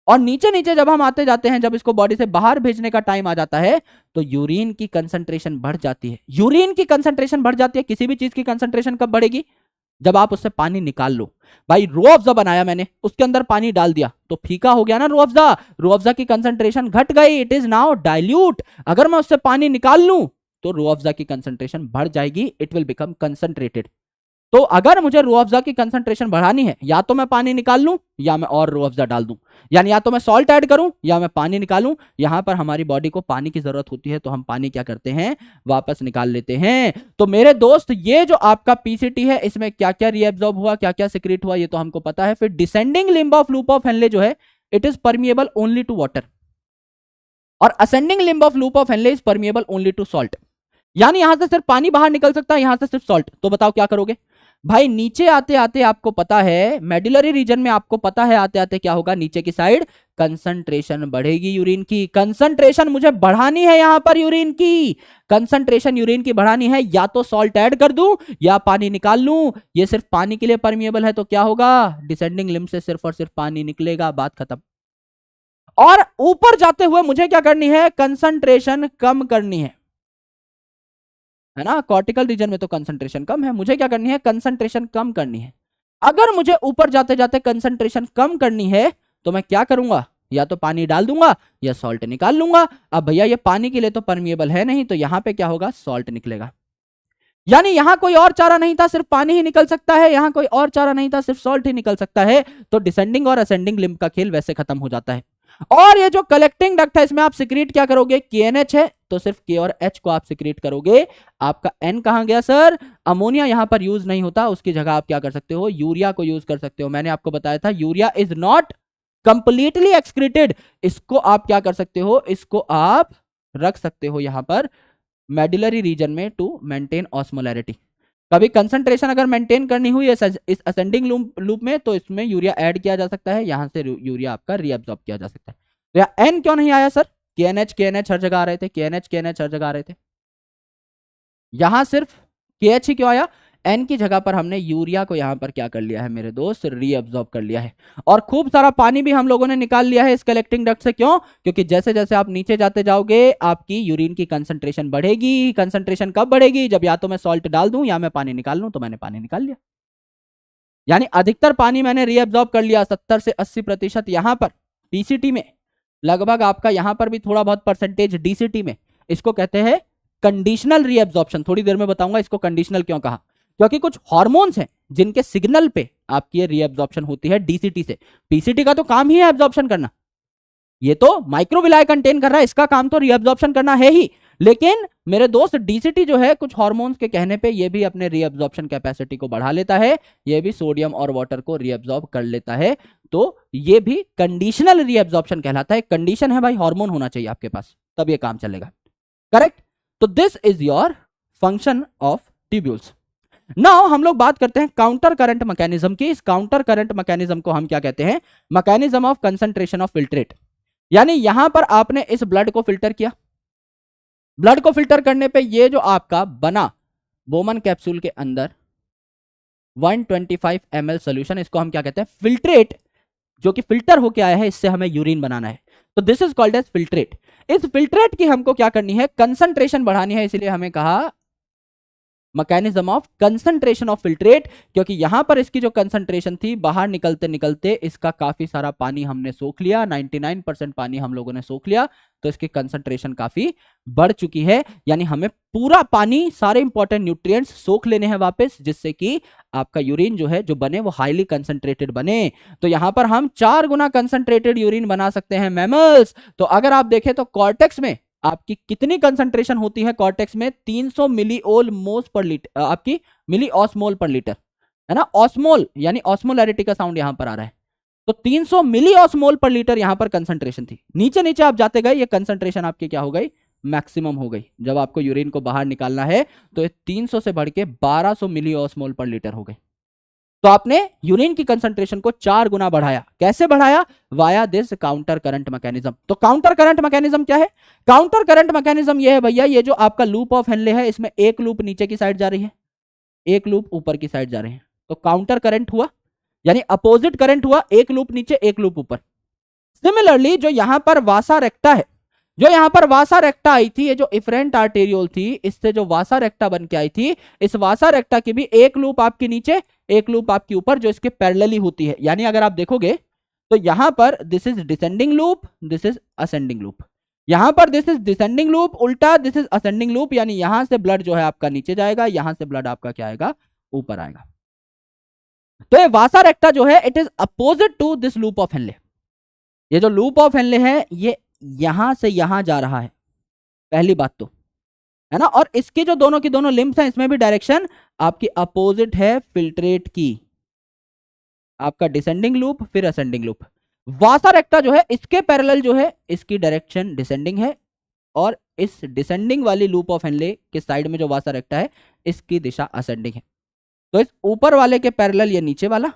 और नीचे नीचे जब हम आते जाते हैं, जब इसको बॉडी से बाहर भेजने का टाइम आ जाता है, तो यूरिन की कंसंट्रेशन बढ़ जाती है। यूरिन की कंसंट्रेशन बढ़ जाती है। किसी भी चीज की कंसंट्रेशन कब बढ़ेगी, जब आप उससे पानी निकाल लो। भाई रो अफ़ज़ा बनाया मैंने, उसके अंदर पानी डाल दिया तो फीका हो गया ना रो अफ़ज़ा, रो अफ़ज़ा की कंसंट्रेशन घट गई, इट इज नाउ डाइल्यूट। अगर मैं उससे पानी निकाल लूं तो रो अफ़ज़ा की कंसंट्रेशन बढ़ जाएगी, इट विल बिकम कंसंट्रेटेड। तो अगर मुझे रो अफ़ज़ा की कंसंट्रेशन बढ़ानी है, या तो मैं पानी निकाल लूं या मैं और रो अफ़ज़ा डाल दूं, यानी या तो मैं सॉल्ट ऐड करूं या मैं पानी निकालूं। यहां पर हमारी बॉडी को पानी की जरूरत होती है, तो हम पानी क्या करते हैं, वापस निकाल लेते हैं। तो मेरे दोस्त, ये जो आपका पीसीटी है, इसमें क्या क्या रीएब्सॉर्ब हुआ, क्या क्या सिक्रीट हुआ, ये तो हमको पता है। फिर descending limb of loop of Henle जो है, it is permeable only to water, और ascending limb of loop of Henle is permeable only to salt. यानी यहां से सिर्फ पानी बाहर निकल सकता है, यहां से सिर्फ सॉल्ट। तो बताओ क्या करोगे भाई। नीचे आते आते आपको पता है, मेडुलरी रीजन में आपको पता है आते आते क्या होगा, नीचे की साइड कंसंट्रेशन बढ़ेगी यूरिन की। कंसंट्रेशन मुझे बढ़ानी है, यहां पर यूरिन की कंसंट्रेशन यूरिन की बढ़ानी है, या तो सॉल्ट ऐड कर दूं या पानी निकाल लूं। ये सिर्फ पानी के लिए परमिएबल है, तो क्या होगा, डिसेंडिंग लिम्ब से सिर्फ और सिर्फ पानी निकलेगा, बात खत्म। और ऊपर जाते हुए मुझे क्या करनी है, कंसंट्रेशन कम करनी है ना। कॉर्टिकल रीजन में तो कंसंट्रेशन कम है, मुझे क्या करनी है, कंसंट्रेशन कम करनी है। अगर मुझे ऊपर जाते जाते कंसंट्रेशन कम करनी है, तो मैं क्या करूंगा, या तो पानी डाल दूंगा या सॉल्ट निकाल लूंगा। अब भैया ये पानी के लिए तो परमिएबल है नहीं, तो यहां पे क्या होगा, सॉल्ट निकलेगा। यानी यहां कोई और चारा नहीं था, सिर्फ पानी ही निकल सकता है, यहां कोई और चारा नहीं था, सिर्फ सॉल्ट ही निकल सकता है। तो डिसेंडिंग और असेंडिंग लिम्ब का खेल वैसे खत्म हो जाता है। और ये जो कलेक्टिंग डक्ट है, इसमें आप सिक्रीट क्या करोगे, KNH है तो सिर्फ K और H को आप सिक्रीट करोगे। आपका N कहां गया सर, अमोनिया यहां पर यूज नहीं होता, उसकी जगह आप क्या कर सकते हो, यूरिया को यूज कर सकते हो। मैंने आपको बताया था urea is not completely excreted. इसको आप क्या कर सकते हो, इसको आप रख सकते हो यहां पर मेडुलरी रीजन में टू मेंटेन ऑस्मोलैरिटी। कभी कंसंट्रेशन अगर मेंटेन करनी हुई इस असेंडिंग लूप में, तो इसमें यूरिया ऐड किया जा सकता है, यहां से यूरिया आपका रीअब्सॉर्ब किया जा सकता है। तो यहाँ N क्यों नहीं आया सर, KNH हर जगह आ रहे थे, KNH हर जगह आ रहे थे, यहां सिर्फ KH ही क्यों आया। N की जगह पर हमने यूरिया को यहां पर क्या कर लिया है मेरे दोस्त, रीअब्सॉर्ब कर लिया है। और खूब सारा पानी भी हम लोगों ने निकाल लिया है इस कलेक्टिंग डक्ट से। क्यों, क्योंकि जैसे जैसे आप नीचे जाते जाओगे आपकी यूरिन की कंसंट्रेशन बढ़ेगी। कंसंट्रेशन कब बढ़ेगी, जब या तो मैं सॉल्ट डाल दूं या मैं पानी निकाल लूं। तो मैंने पानी निकाल लिया, यानी अधिकतर पानी मैंने रीअब्सॉर्ब कर लिया, 70 से 80% यहां पर टीसीटी में, लगभग आपका यहां पर भी थोड़ा बहुत परसेंटेज डीसीटी में। इसको कहते हैं कंडीशनल रीअब्सॉर्प्शन। थोड़ी देर में बताऊंगा इसको कंडीशनल क्यों कहा, क्योंकि कुछ हार्मोन्स हैं जिनके सिग्नल पे आपकी ये रीअब्सॉर्प्शन होती है डीसीटी से। पीसीटी का तो काम ही है एब्जॉर्प्शन करना, ये तो माइक्रोविलाई कंटेन कर रहा है, इसका काम तो रीअब्सॉर्प्शन करना है ही। लेकिन मेरे दोस्त डीसीटी जो है कुछ हार्मोन्स के कहने पे ये भी अपने रीअब्सॉर्प्शन कैपेसिटी को बढ़ा लेता है, ये भी सोडियम और वाटर को रीअब्सॉर्ब कर लेता है। तो ये भी कंडीशनल रीअब्सॉर्प्शन कहलाता है। कंडीशन है भाई, हार्मोन होना चाहिए आपके पास, तब ये काम चलेगा, करेक्ट। तो this is your function of tubules. Now हम लोग बात करते हैं काउंटर करंट मैकेनिज्म की। इस काउंटर करंट मैकेनिज्म को हम क्या कहते हैं, mechanism of concentration of filtrate. यानी यहां पर आपने इस ब्लड को फिल्टर किया, ब्लड को फिल्टर करने पे ये जो आपका बना बोमन कैप्सूल के अंदर 125 ml सोल्यूशन, इसको हम क्या कहते हैं, फिल्ट्रेट, जो कि फिल्टर होके आया है, इससे हमें यूरिन बनाना है। तो this is called as filtrate. इस फिल्ट्रेट की हमको क्या करनी है, कंसंट्रेशन बढ़ानी है, इसलिए हमें कहा mechanism of concentration of filtrate, क्योंकि यहां पर इसकी जो कंसंट्रेशन थी बाहर निकलते निकलते इसका काफी सारा पानी हमने सोख लिया, 99% पानी हम लोगों ने सोख लिया, तो इसकी कंसंट्रेशन काफी बढ़ चुकी है। यानी हमें पूरा पानी, सारे इंपॉर्टेंट न्यूट्रिएंट्स सोख लेने हैं वापस, जिससे कि आपका यूरिन जो है जो बने वो हाईली कंसंट्रेटेड बने। तो यहां पर हम 4 गुना कंसंट्रेटेड यूरिन बना सकते हैं मैमल्स। तो अगर आप देखें तो कॉर्टेक्स में आपकी कितनी कंसंट्रेशन होती है, कॉर्टेक्स में 300 मिलीओल मोल्स पर लीटर, आपकी मिली ऑस्मोल पर लीटर, है ना। ऑस्मोल यानी ऑस्मोलैरिटी का साउंड यहां पर आ रहा है, तो 300 मिली ऑस्मोल पर लीटर यहां पर कंसंट्रेशन थी। नीचे नीचे आप जाते गए, ये कंसंट्रेशन आपकी क्या हो गई, मैक्सिमम हो गई। जब आपको यूरिन को बाहर निकालना है तो ये 300 से बढ़ के 1200 मिली ऑस्मोल पर लीटर हो गई। तो आपने यूरिन की कंसंट्रेशन को 4 गुना बढ़ाया। कैसे बढ़ाया? Via this counter current mechanism. तो काउंटर करंट मैकेनिज्म क्या है? काउंटर करंट मैकेनिज्म ये है भैया, ये जो आपका लूप ऑफ हेनले है, इसमें एक लूप नीचे की साइड जा रही है, एक लूप ऊपर की साइड जा रहे हैं, तो काउंटर करंट हुआ, यानी अपोजिट करंट हुआ, एक लूप नीचे एक लूप ऊपर। सिमिलरली जो यहां पर वासा रेक्टा है, जो यहां पर वासा रेक्टा आई थी, ये जो इफरेंट आर्टेरियोल थी, इससे जो वासा रेक्टा बन के आई थी, इस वासा रेक्टा की भी एक लूप आपके नीचे एक लूप आपके ऊपर, जो इसके पैरेलली होती है। यानी अगर आप देखोगे तो यहां पर this is descending loop, this is ascending loop, यहां पर दिस इज डिसेंडिंग लूप, उल्टा दिस इज असेंडिंग लूप, यानी यहां से ब्लड जो है आपका नीचे जाएगा, यहां से ब्लड आपका क्या आएगा, ऊपर आएगा। तो ये वासा रेक्टा जो है it is opposite to this loop of Henle. ये जो लूप ऑफ हेनले है ये यहां से यहां जा रहा है, पहली बात तो, है ना। और इसके जो दोनों की दोनों लिम्स हैं, इसमें भी डायरेक्शन आपकी अपोजिट है फिल्ट्रेट की, आपका डिसेंडिंग लूप फिर असेंडिंग लूप। वासा रेक्टा जो है इसके पैरेलल जो है इसकी डायरेक्शन डिसेंडिंग है, और इस डिसेंडिंग वाली लूप ऑफ हेनले के साइड में जो वासा रेक्टा है इसकी दिशा असेंडिंग है। तो इस ऊपर वाले के पैरेलल ये नीचे वाला,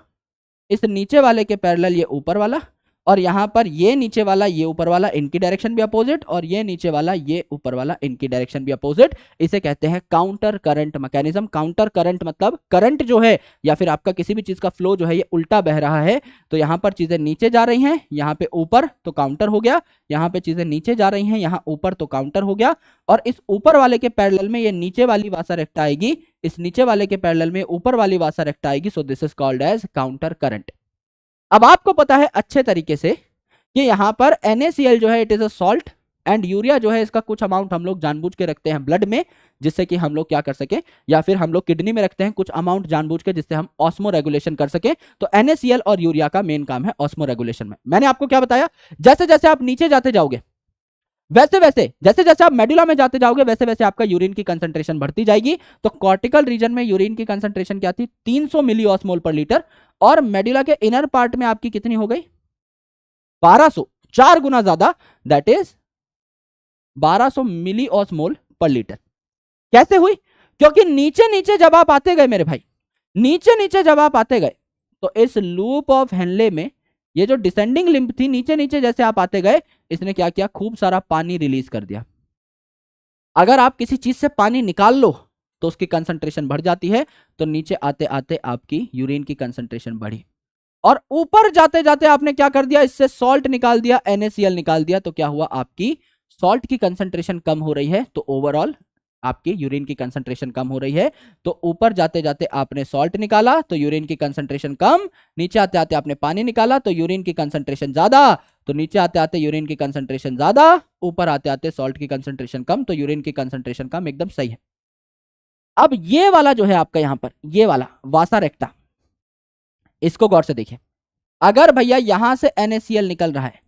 इस नीचे वाले के पैरेलल ये ऊपर वाला, और यहां पर ये नीचे वाला ये ऊपर वाला, इनकी डायरेक्शन भी अपोजिट, और ये नीचे वाला ये ऊपर वाला, इनकी डायरेक्शन भी अपोजिट। इसे कहते हैं counter current mechanism. Counter current मतलब करंट जो है या फिर आपका किसी भी चीज का फ्लो जो है ये उल्टा बह रहा है। तो यहां पर चीजें नीचे जा रही हैं, यहां पे ऊपर, तो काउंटर हो गया। यहां पे चीजें नीचे जा रही हैं, यहां ऊपर, तो काउंटर हो गया। और इस ऊपर वाले के पैरेलल में ये नीचे वाली वासा रेक्टा आएगी, इस नीचे वाले के पैरेलल में ऊपर वाली वासा रेक्टा आएगी। So this is called as counter current. अब आपको पता है अच्छे तरीके से कि यहां पर NaCl जो है it is a salt, and urea जो है इसका कुछ अमाउंट हम लोग जानबूझ के रखते हैं ब्लड में, जिससे कि हम लोग क्या कर सके, या फिर हम लोग किडनी में रखते हैं कुछ अमाउंट जानबूझ के, जिससे हम ऑस्मो रेगुलेशन कर सके। तो NaCl और यूरिया का मेन काम है ऑस्मो रेगुलेशन में। मैंने आपको क्या बताया, जैसे जैसे आप नीचे जाते जाओगे वैसे वैसे, जैसे जैसे आप मेडुला में जाते जाओगे वैसे वैसे आपका यूरिन की कंसंट्रेशन बढ़ती जाएगी। तो कॉर्टिकल रीजन में यूरिन की कंसंट्रेशन क्या थी, 300 मिली ऑस्मोल पर लीटर, और मेडुला के इनर पार्ट में आपकी कितनी हो गई, 1200, 4 गुना ज्यादा, दैट इज 1200 मिली ऑस्मोल पर लीटर। कैसे हुई? क्योंकि नीचे नीचे जब आप आते गए मेरे भाई, नीचे नीचे जब आप आते गए, तो इस लूप ऑफ हेनले में ये जो डिसेंडिंग लिंब थी, नीचे नीचे जैसे आप आते गए, इसने क्या किया, खूब सारा पानी रिलीज कर दिया। अगर आप किसी चीज से पानी निकाल लो तो उसकी कंसंट्रेशन बढ़ जाती है, तो नीचे आते आते आपकी यूरिन की कंसंट्रेशन बढ़ी, और ऊपर जाते जाते आपने क्या कर दिया, इससे सॉल्ट निकाल दिया, NaCl निकाल दिया। तो क्या हुआ, आपकी सॉल्ट की कंसंट्रेशन कम हो रही है, तो ओवरऑल आपकी यूरिन की कंसंट्रेशन कम हो रही है। तो ऊपर जाते जाते आपने सॉल्ट निकाला तो यूरिन की कंसंट्रेशन कम, नीचे आते आते आपने पानी निकाला तो यूरिन की कंसंट्रेशन ज्यादा, तो नीचे आते आते यूरिन की कंसंट्रेशन ज्यादा, ऊपर आते आते सॉल्ट की कंसंट्रेशन कम, तो यूरिन की कंसंट्रेशन कम। एकदम सही है। अब ये वाला जो है आपका यहां पर, ये वाला वासा रेक्टा, इसको गौर से देखिए। अगर भैया यहां से NaCl निकल रहा है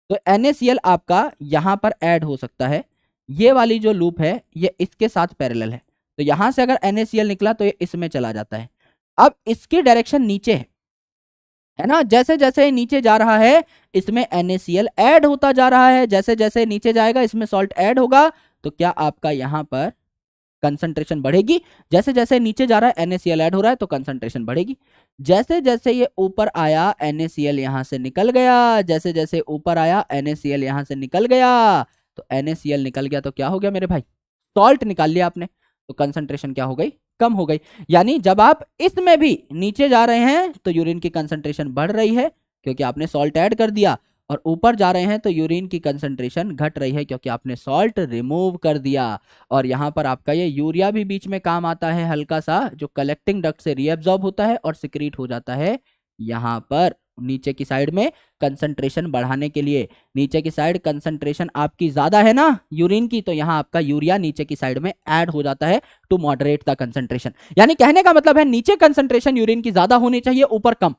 तो NaCl आपका यहां पर ऐड हो सकता है। ये वाली जो लूप है ये इसके साथ पैरेलल है, तो यहां से अगर NaCl निकला तो ये इसमें चला जाता है। अब इसकी डायरेक्शन नीचे है ना, जैसे जैसे नीचे जा रहा है इसमें NaCl ऐड होता जा रहा है, जैसे जैसे नीचे जाएगा इसमें सॉल्ट ऐड होगा, तो क्या आपका यहां पर कंसंट्रेशन बढ़ेगी। जैसे जैसे नीचे जा रहा है NaCl ऐड हो रहा है तो कंसंट्रेशन बढ़ेगी। जैसे जैसे ये ऊपर आया NaCl यहां से निकल गया, जैसे जैसे ऊपर आया NaCl यहां से निकल गया, तो NaCl निकल गया तो क्या हो गया मेरे भाई, सॉल्ट निकाल लिया आपने, तो कंसंट्रेशन क्या हो गई, कम हो गई। यानी जब आप इसमें भी नीचे जा रहे हैं तो यूरिन की कंसंट्रेशन बढ़ रही है क्योंकि आपने सॉल्ट ऐड कर दिया, और ऊपर जा रहे हैं तो यूरिन की कंसंट्रेशन घट रही है क्योंकि आपने सॉल्ट रिमूव कर दिया। और यहाँ पर आपका ये यूरिया भी बीच में काम आता है हल्का सा, जो कलेक्टिंग डक्ट से रीअब्सॉर्ब होता है और सिक्रीट हो जाता है यहाँ पर नीचे की साइड में कंसंट्रेशन बढ़ाने के लिए। नीचे की साइड कंसंट्रेशन आपकी ज्यादा है ना यूरिन की, तो यहाँ आपका यूरिया नीचे की साइड में ऐड हो जाता है टू मॉडरेट द कंसंट्रेशन। यानी कहने का मतलब है नीचे कंसंट्रेशन यूरिन की ज्यादा होनी चाहिए, ऊपर कम।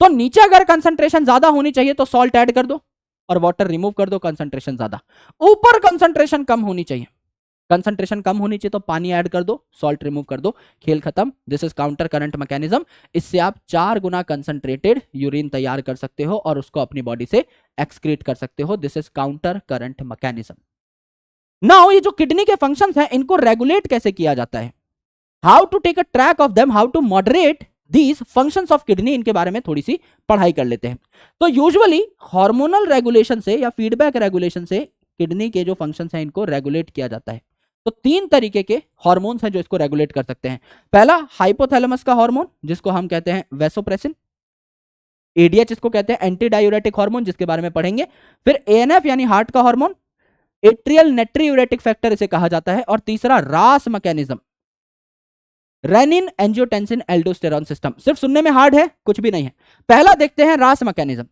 तो नीचे अगर कंसंट्रेशन ज्यादा होनी चाहिए तो सॉल्ट ऐड कर दो और वाटर रिमूव कर दो, कंसंट्रेशन ज्यादा। ऊपर कंसंट्रेशन कम होनी चाहिए, कंसंट्रेशन कम होनी चाहिए तो पानी ऐड कर दो, सॉल्ट रिमूव कर दो, खेल खत्म। This is counter current mechanism. इससे आप 4 गुना कंसंट्रेटेड यूरिन तैयार कर सकते हो और उसको अपनी बॉडी से एक्सक्रीट कर सकते हो। This is counter current mechanism. Now ये जो किडनी के फंक्शंस हैं इनको रेगुलेट कैसे किया जाता है, how to take a track of them, how to moderate these functions of kidney, इनके बारे में थोड़ी सी पढ़ाई कर लेते हैं। तो यूजुअली हार्मोनल रेगुलेशन से या फीडबैक रेगुलेशन से किडनी के जो फंक्शंस हैं इनको रेगुलेट किया जाता है। तो 3 तरीके के हार्मोन्स हैं जो इसको रेगुलेट कर सकते हैं। पहला हाइपोथैलेमस का हार्मोन जिसको हम कहते हैं वैसोप्रेसिन, एडीएच इसको कहते हैं एंटी डायूरेटिक हार्मोन जिसके बारे में पढ़ेंगे। फिर एएनएफ यानी हार्ट का हार्मोन, एट्रियल नेट्रियूरेटिक फैक्टर इसे कहा जाता है। और तीसरा रास mechanism, renin angiotensin aldosterone system. सिर्फ सुनने में हार्ड है, कुछ भी नहीं है। पहला देखते हैं रास मैकेनिज्म।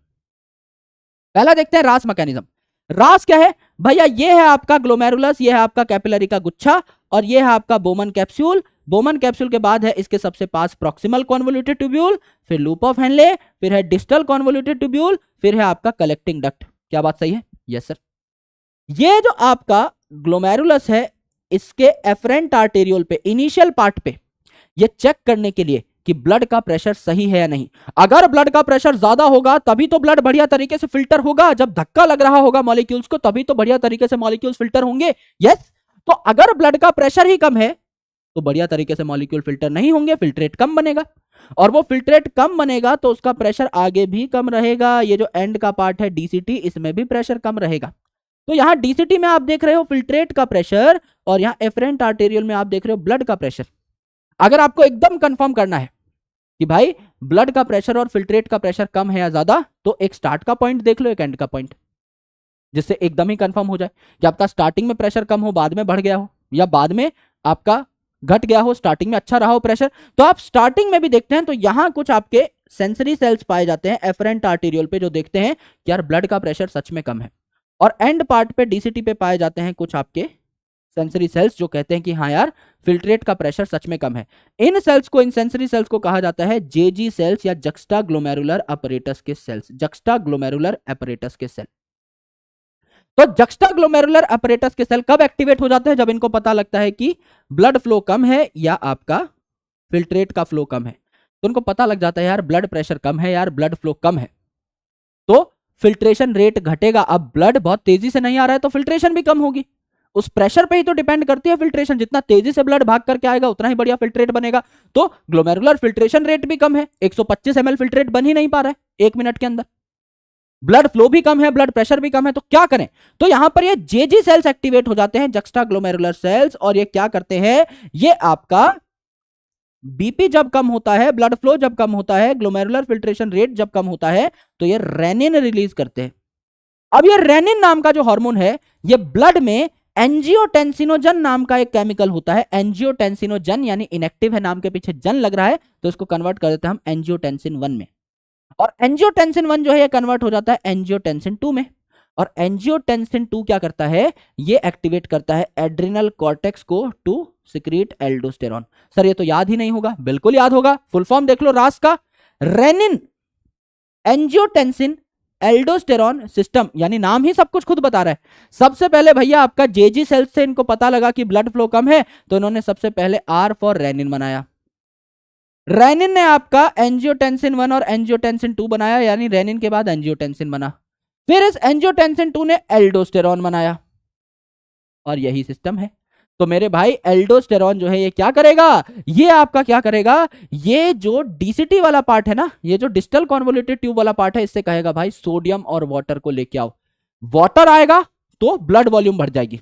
रास क्या है भैया, ये है आपका ग्लोमेरुलस, ये है आपका कैपिलरी का गुच्छा और ये है आपका बोमन कैप्सूल। बोमन कैप्सूल के बाद है इसके सबसे पास प्रॉक्सिमल कॉन्वोल्यूटेड ट्यूब्यूल, फिर लूप ऑफ हेनले, फिर है डिस्टल कॉन्वोल्यूटेड ट्यूब्यूल, फिर है आपका कलेक्टिंग डक्ट। क्या बात सही है? Yes sir. ये जो आपका ग्लोमेरुलस है इसके एफरेंट आर्टेरियोल पे इनिशियल पार्ट पे ये चेक करने के लिए कि ब्लड का प्रेशर सही है या नहीं। अगर ब्लड का प्रेशर ज्यादा होगा तभी तो ब्लड बढ़िया तरीके से फिल्टर होगा, जब धक्का लग रहा होगा मॉलिक्यूल्स को तभी तो बढ़िया तरीके से मॉलिक्यूल्स फिल्टर होंगे। यस। तो अगर ब्लड का प्रेशर ही कम है तो बढ़िया तरीके से मॉलिक्यूल फिल्टर नहीं होंगे, फिल्ट्रेट कम बनेगा और वो फिल्ट्रेट कम बनेगा तो उसका प्रेशर आगे भी कम रहेगा। ये जो एंड का पार्ट है डीसीटी, इसमें भी प्रेशर कम रहेगा। तो यहां डीसीटी में आप देख रहे हो फिल्ट्रेट का प्रेशर और यहां एफरेंट आर्टेरियल में आप देख रहे हो ब्लड का प्रेशर। अगर आपको एकदम कंफर्म करना है कि भाई ब्लड का प्रेशर और फिल्ट्रेट का प्रेशर कम है या ज्यादा, तो एक स्टार्ट का पॉइंट देख लो, एक एंड का पॉइंट, जिससे एकदम ही कंफर्म हो जाए कि आपका स्टार्टिंग में प्रेशर कम हो, बाद में बढ़ गया हो, या बाद में आपका घट गया हो, स्टार्टिंग में अच्छा रहा हो प्रेशर। तो आप स्टार्टिंग में भी देखते हैं तो यहां कुछ आपके सेंसरी सेल्स पाए जाते हैं एफरेंट आर्टेरियल पे जो देखते हैं कि यार ब्लड का प्रेशर सच में कम है, और एंड पार्ट पे डीसीटी पे पाए जाते हैं कुछ आपके सेंसरी सेल्स जो कहते हैं कि हाँ यार फिल्ट्रेट का प्रेशर सच में कम है। इन सेल्स को, इन सेंसरी सेल्स को कहा जाता है जेजी सेल्स या जक्स्टा ग्लोमेरुलर अपरेटस के सेल्स, जक्स्टा ग्लोमेरुलर अपरेटस के सेल। तो जक्स्टा ग्लोमेरुलर अपरेटस के सेल कब एक्टिवेट हो जाते हैं? जब इनको पता लगता है कि ब्लड फ्लो कम है या आपका फिल्ट्रेट का फ्लो कम है। तो उनको पता लग जाता है यार ब्लड प्रेशर कम है, यार ब्लड फ्लो कम है, तो फिल्ट्रेशन रेट घटेगा। अब ब्लड बहुत तेजी से नहीं आ रहा है तो फिल्ट्रेशन भी कम होगी। उस प्रेशर पे ही तो डिपेंड करती है फिल्ट्रेशन, जितना तेजी से ब्लड भाग करके आएगा उतना ही बढ़िया फिल्ट्रेट बनेगा। तो ग्लोमेरुलर फिल्ट्रेशन रेट भी कम है, 125 ml फिल्ट्रेट बन ही नहीं पा रहा है 1 मिनट के अंदर। ब्लड फ्लो भी कम है, ब्लड प्रेशर भी कम है, तो क्या करें? तो यहां पर ये जेजी सेल्स एक्टिवेट हो जाते हैं, जक्स्टा ग्लोमेरुलर सेल्स, और ये क्या करते हैं, ये आपका बीपी जब कम होता है, ब्लड फ्लो जब कम होता है, ग्लोमेरुलर फिल्ट्रेशन रेट जब कम होता है तो ये रेनिन रिलीज करते हैं। अब ये रेनिन नाम का जो हार्मोन है ये ब्लड में एंजियोटेंसिनोजन नाम का एक केमिकल होता है। एंजियोटेंसिनोजन यानी इनएक्टिव है, नाम के पीछे जन लग रहा है तो इसको कन्वर्ट कर देते हैं हम एंजियोटेंसिन 1 में, और एंजियोटेंसिन 1 जो है ये कन्वर्ट हो जाता है एंजियोटेंसिन 2 में। और एंजियोटेंसिन 2 क्या करता है, ये एक्टिवेट करता है एड्रिनल कॉर्टेक्स को टू सिक्रीट एल्डोस्टेरॉन। सर ये तो याद ही नहीं होगा, बिल्कुल याद होगा, फुल फॉर्म देख लो रास का, रेनिन एंजियोटेंसिन एल्डोस्टेरॉन सिस्टम, यानी नाम ही सब कुछ खुद बता रहा है। सबसे पहले भैया आपका जेजी सेल्स से इनको पता लगा कि ब्लड फ्लो कम है तो इन्होंने सबसे पहले आर फॉर रेनिन बनाया। रेनिन ने आपका एंजियोटेंसिन 1 और एंजियोटेंसिन 2 बनाया, यानी रेनिन के बाद एंजियोटेंसिन बना। फिर इस एंजियोटेंसिन 2 ने एल्डोस्टेरॉन बनाया, और यही सिस्टम है। तो मेरे भाई एल्डोस्टेरॉन जो है ये क्या करेगा, ये आपका क्या करेगा, ये जो डीसीटी वाला पार्ट है ना, ये जो डिस्टल कॉन्वोल्यूटेड ट्यूब वाला पार्ट है, इससे कहेगा भाई सोडियम और वाटर को लेके आओ। वाटर आएगा तो ब्लड वॉल्यूम बढ़ जाएगी,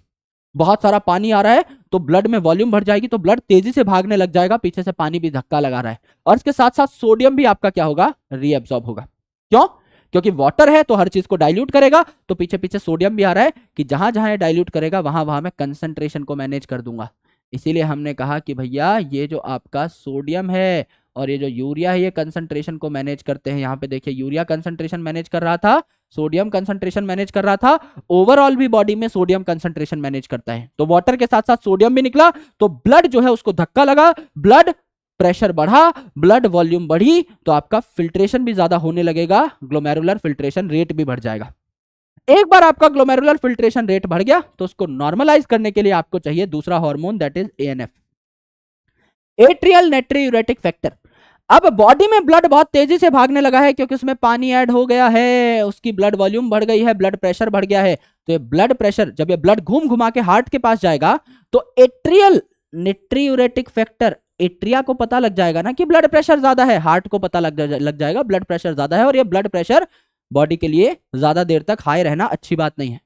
बहुत सारा पानी आ रहा है तो ब्लड में वॉल्यूम बढ़ जाएगी, तो ब्लड तेजी से भागने लग जाएगा, पीछे से पानी भी धक्का लगा रहा है, और इसके साथ साथ सोडियम भी आपका क्या होगा, रीअब्सॉर्ब होगा। क्यों? क्योंकि वाटर है तो हर चीज को डाइल्यूट करेगा, तो पीछे पीछे सोडियम भी आ रहा है कि जहां जहां ये डाइल्यूट करेगा वहां वहां मैं कंसंट्रेशन को मैनेज कर दूंगा। इसीलिए हमने कहा कि भैया ये जो आपका सोडियम है और ये जो यूरिया है ये कंसंट्रेशन को मैनेज करते हैं। यहाँ पे देखिए यूरिया कंसंट्रेशन मैनेज कर रहा था, सोडियम कंसंट्रेशन मैनेज कर रहा था, ओवरऑल भी बॉडी में सोडियम कंसंट्रेशन मैनेज करता है। तो वाटर के साथ साथ सोडियम भी निकला, तो ब्लड जो है उसको धक्का लगा, ब्लड प्रेशर बढ़ा, ब्लड वॉल्यूम बढ़ी, तो आपका फिल्ट्रेशन भी ज्यादा होने लगेगा, ग्लोमेरुलर फिल्ट्रेशन रेट भी बढ़ जाएगा। एक बार आपका ग्लोमेरुलर फिल्ट्रेशन रेट बढ़ गया तो उसको नॉर्मलाइज करने के लिए आपको चाहिए दूसरा hormone, that is ANF, atrial natriuretic factor. अब बॉडी में ब्लड बहुत तेजी से भागने लगा है क्योंकि उसमें पानी ऐड हो गया है, उसकी ब्लड वॉल्यूम बढ़ गई है, ब्लड प्रेशर बढ़ गया है। तो ये ब्लड प्रेशर, जब ये ब्लड घूम घुमा के हार्ट के पास जाएगा तो एट्रियल नाइट्रियूरेटिक फैक्टर, एट्रिया को पता लग जाएगा ना कि ब्लड प्रेशर ज्यादा है, हार्ट को पता लग जाएगा ब्लड प्रेशर ज्यादा है, और ये ब्लड प्रेशर बॉडी के लिए ज्यादा देर तक हाई रहना अच्छी बात नहीं है।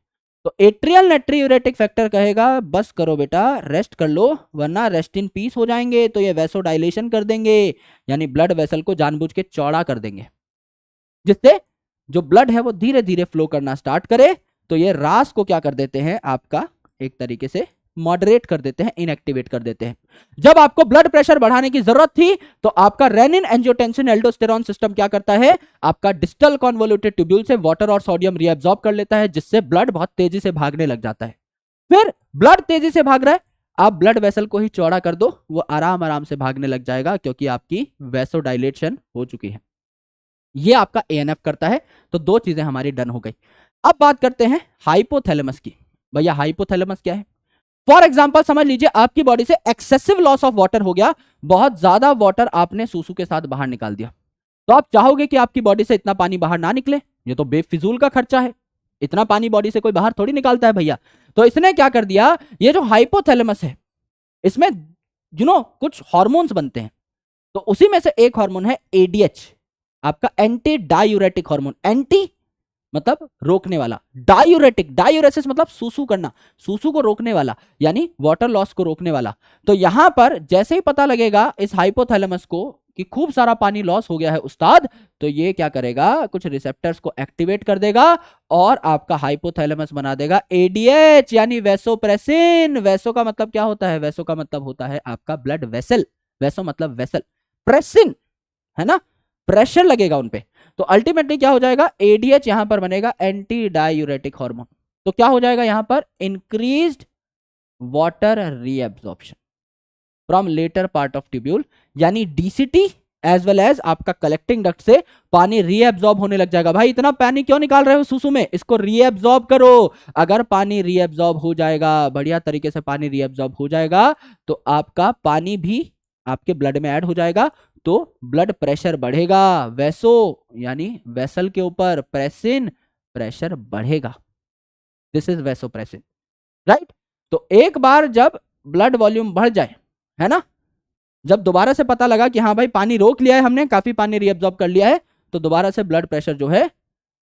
तो एट्रियल नाइट्रियूरेटिक फैक्टर कहेगा बस करो बेटा, रेस्ट कर लो, वरना रेस्ट इन पीस हो जाएंगे। तो ये वैसो डायलेशन कर देंगे, यानी ब्लड वेसल को जानबूझ के चौड़ा कर देंगे, जिससे जो ब्लड है वो धीरे धीरे फ्लो करना स्टार्ट करे। तो ये रास को क्या कर देते हैं, आपका एक तरीके से मॉडरेट कर देते हैं, इनएक्टिवेट कर देते हैं। जब आपको ब्लड प्रेशर बढ़ाने की जरूरत थी तो आपका रेनिन एंजियोटेंसिन एल्डोस्टेरॉन सिस्टम क्या करता है, आपका डिस्टल कॉन्वोल्यूटेड ट्यूब्यूल से वाटर और सोडियम रीअब्सॉर्ब कर लेता है, जिससे ब्लड बहुत तेजी से भागने लग जाता है। फिर ब्लड तेजी से भाग रहा है, आप ब्लड वेसल को ही चौड़ा कर दो, वो आराम आराम से भागने लग जाएगा क्योंकि आपकी वैसोडाइलेशन हो चुकी है। ये आपका एएनएफ करता है। तो दो चीजें हमारी डन हो गई। अब बात करते हैं हाइपोथैलेमस की। भैया हाइपोथैलेमस क्या है? फॉर एग्जाम्पल समझ लीजिए आपकी बॉडी से एक्सेसिव लॉस ऑफ वाटर हो गया, बहुत ज्यादा वाटर आपने सूसू के साथ बाहर निकाल दिया, तो आप चाहोगे कि आपकी बॉडी से इतना पानी बाहर ना निकले, ये तो बेफिजूल का खर्चा है, इतना पानी बॉडी से कोई बाहर थोड़ी निकालता है भैया। तो इसने क्या कर दिया, ये जो हाइपोथैलेमस है इसमें कुछ हार्मोन्स बनते हैं, तो उसी में से एक हार्मोन है एडीएच, आपका एंटी डायूरेटिक हार्मोन। एंटी मतलब रोकने वाला, डायूरेटिक, डायूरेसिस मतलब सूसू करना, सूसू को रोकने वाला, यानी वाटर लॉस को रोकने वाला। तो यहां पर जैसे ही पता लगेगा इस हाइपोथैलेमस को कि खूब सारा पानी लॉस हो गया है उस्ताद, तो ये क्या करेगा, कुछ रिसेप्टर्स को एक्टिवेट कर देगा और आपका हाइपोथैलेमस बना देगा एडीएच, यानी वैसोप्रेसिन। वैसो का मतलब क्या होता है, वैसो का मतलब होता है आपका ब्लड वेसल, वैसो मतलब वेसल, प्रेसिन है ना, प्रेशर लगेगा उनपे। तो अल्टीमेटली क्या हो जाएगा, एडीएच यहां पर बनेगा एंटी डायूरेटिक हार्मोन। तो क्या हो जाएगा यहां पर, increased water reabsorption from later part of tubule, यानी डीसीटी एज वेल एज आपका कलेक्टिंग डक्ट से पानी रीएब्सॉर्ब होने लग जाएगा। भाई इतना पानी क्यों निकाल रहे हो सुसु में, इसको रीएब्सॉर्ब करो। अगर पानी रीएब्सॉर्ब हो जाएगा, बढ़िया तरीके से पानी रीएब्सॉर्ब हो जाएगा, तो आपका पानी भी आपके ब्लड में ऐड हो जाएगा, तो ब्लड प्रेशर बढ़ेगा, वैसो यानी वेसल के ऊपर, प्रेसिन प्रेशर बढ़ेगा, दिस इज वैसोप्रेसिन, राइट। तो एक बार जब ब्लड वॉल्यूम बढ़ जाए, है ना, जब दोबारा से पता लगा कि हाँ भाई पानी रोक लिया है हमने, काफी पानी रीअब्सॉर्ब कर लिया है, तो दोबारा से ब्लड प्रेशर जो है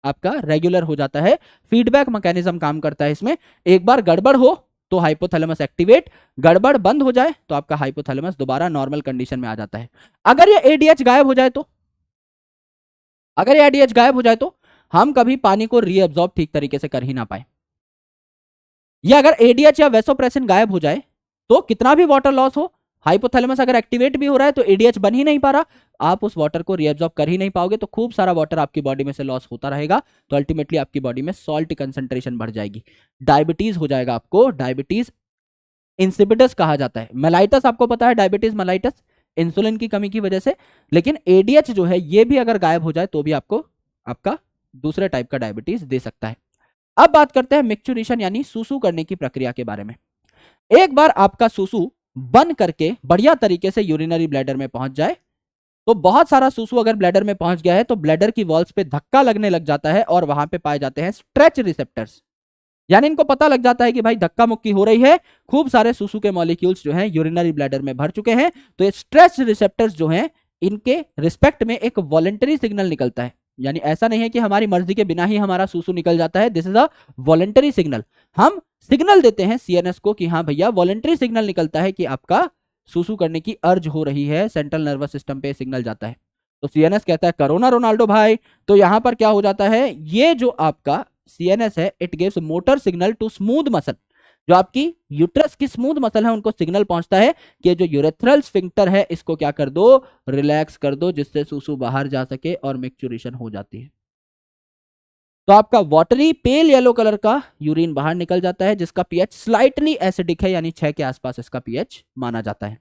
आपका रेगुलर हो जाता है। फीडबैक मैकेनिज्म काम करता है इसमें। एक बार गड़बड़ हो तो हाइपोथैलेमस एक्टिवेट, गड़बड़ बंद हो जाए तो आपका हाइपोथैलेमस दोबारा नॉर्मल कंडीशन में आ जाता है। अगर ये एडीएच गायब हो जाए तो, अगर ये एडीएच गायब हो जाए तो हम कभी पानी को रीअब्सॉर्ब ठीक तरीके से कर ही ना पाए। या अगर एडीएच या वैसोप्रेसिन गायब हो जाए तो कितना भी वाटर लॉस हो, हाइपोथैलेमस अगर एक्टिवेट भी हो रहा है तो एडीएच बन ही नहीं पा रहा, आप उस वाटर को रीअब्सॉर्ब कर ही नहीं पाओगे, तो खूब सारा वाटर आपकी बॉडी में से लॉस होता रहेगा। तो अल्टीमेटली आपकी बॉडी में सॉल्ट कंसंट्रेशन बढ़ जाएगी, डायबिटीज हो जाएगा आपको, डायबिटीज इंसिपिडस कहा जाता है। मेलाइटस आपको पता है, डायबिटीज मेलाइटस इंसुलिन की कमी की वजह से। लेकिन एडीएच जो है ये भी अगर गायब हो जाए तो भी आपको आपका दूसरे टाइप का डायबिटीज दे सकता है। अब बात करते हैं मिक्चुरेशन यानी सूसू करने की प्रक्रिया के बारे में। एक बार आपका सूसू बन करके बढ़िया तरीके से यूरिनरी ब्लैडर में पहुंच जाए, तो बहुत सारा सूसू अगर ब्लैडर में पहुंच गया है तो ब्लैडर की वॉल्स पे धक्का लगने लग जाता है और वहां पे पाए जाते हैं स्ट्रेच रिसेप्टर्स, यानी इनको पता लग जाता है कि भाई धक्का मुक्की हो रही है, खूब सारे सूसू के मॉलिक्यूल्स जो हैं यूरिनरी ब्लैडर में भर चुके हैं। तो ये स्ट्रेच रिसेप्टर्स जो हैं इनके रिस्पेक्ट में एक वॉलंटरी सिग्नल निकलता है, यानी ऐसा नहीं है कि हमारी मर्जी के बिना ही हमारा सूसू निकल जाता है, this is a voluntary signal. हम सिग्नल देते हैं सीएनएस को कि हाँ भैया वॉलंटरी सिग्नल निकलता है कि आपका सूसू करने की अर्ज हो रही है, सेंट्रल नर्वस सिस्टम पे सिग्नल जाता है। तो सीएनएस कहता है करो ना रोनाल्डो भाई। तो यहां पर क्या हो जाता है, ये जो आपका सीएनएस है it gives motor signal to smooth muscle, जो आपकी यूट्रस की स्मूथ मसल है उनको सिग्नल पहुंचता है कि जो यूरेथ्रल स्फिंक्टर है इसको क्या कर दो, रिलैक्स कर दो, जिससे सूसू बाहर जा सके और मिक्चुरेशन हो जाती है। तो आपका वाटरी पेल येलो कलर का यूरिन बाहर निकल जाता है, जिसका पीएच स्लाइटली एसिडिक है, यानी 6 के आसपास इसका पीएच माना जाता है।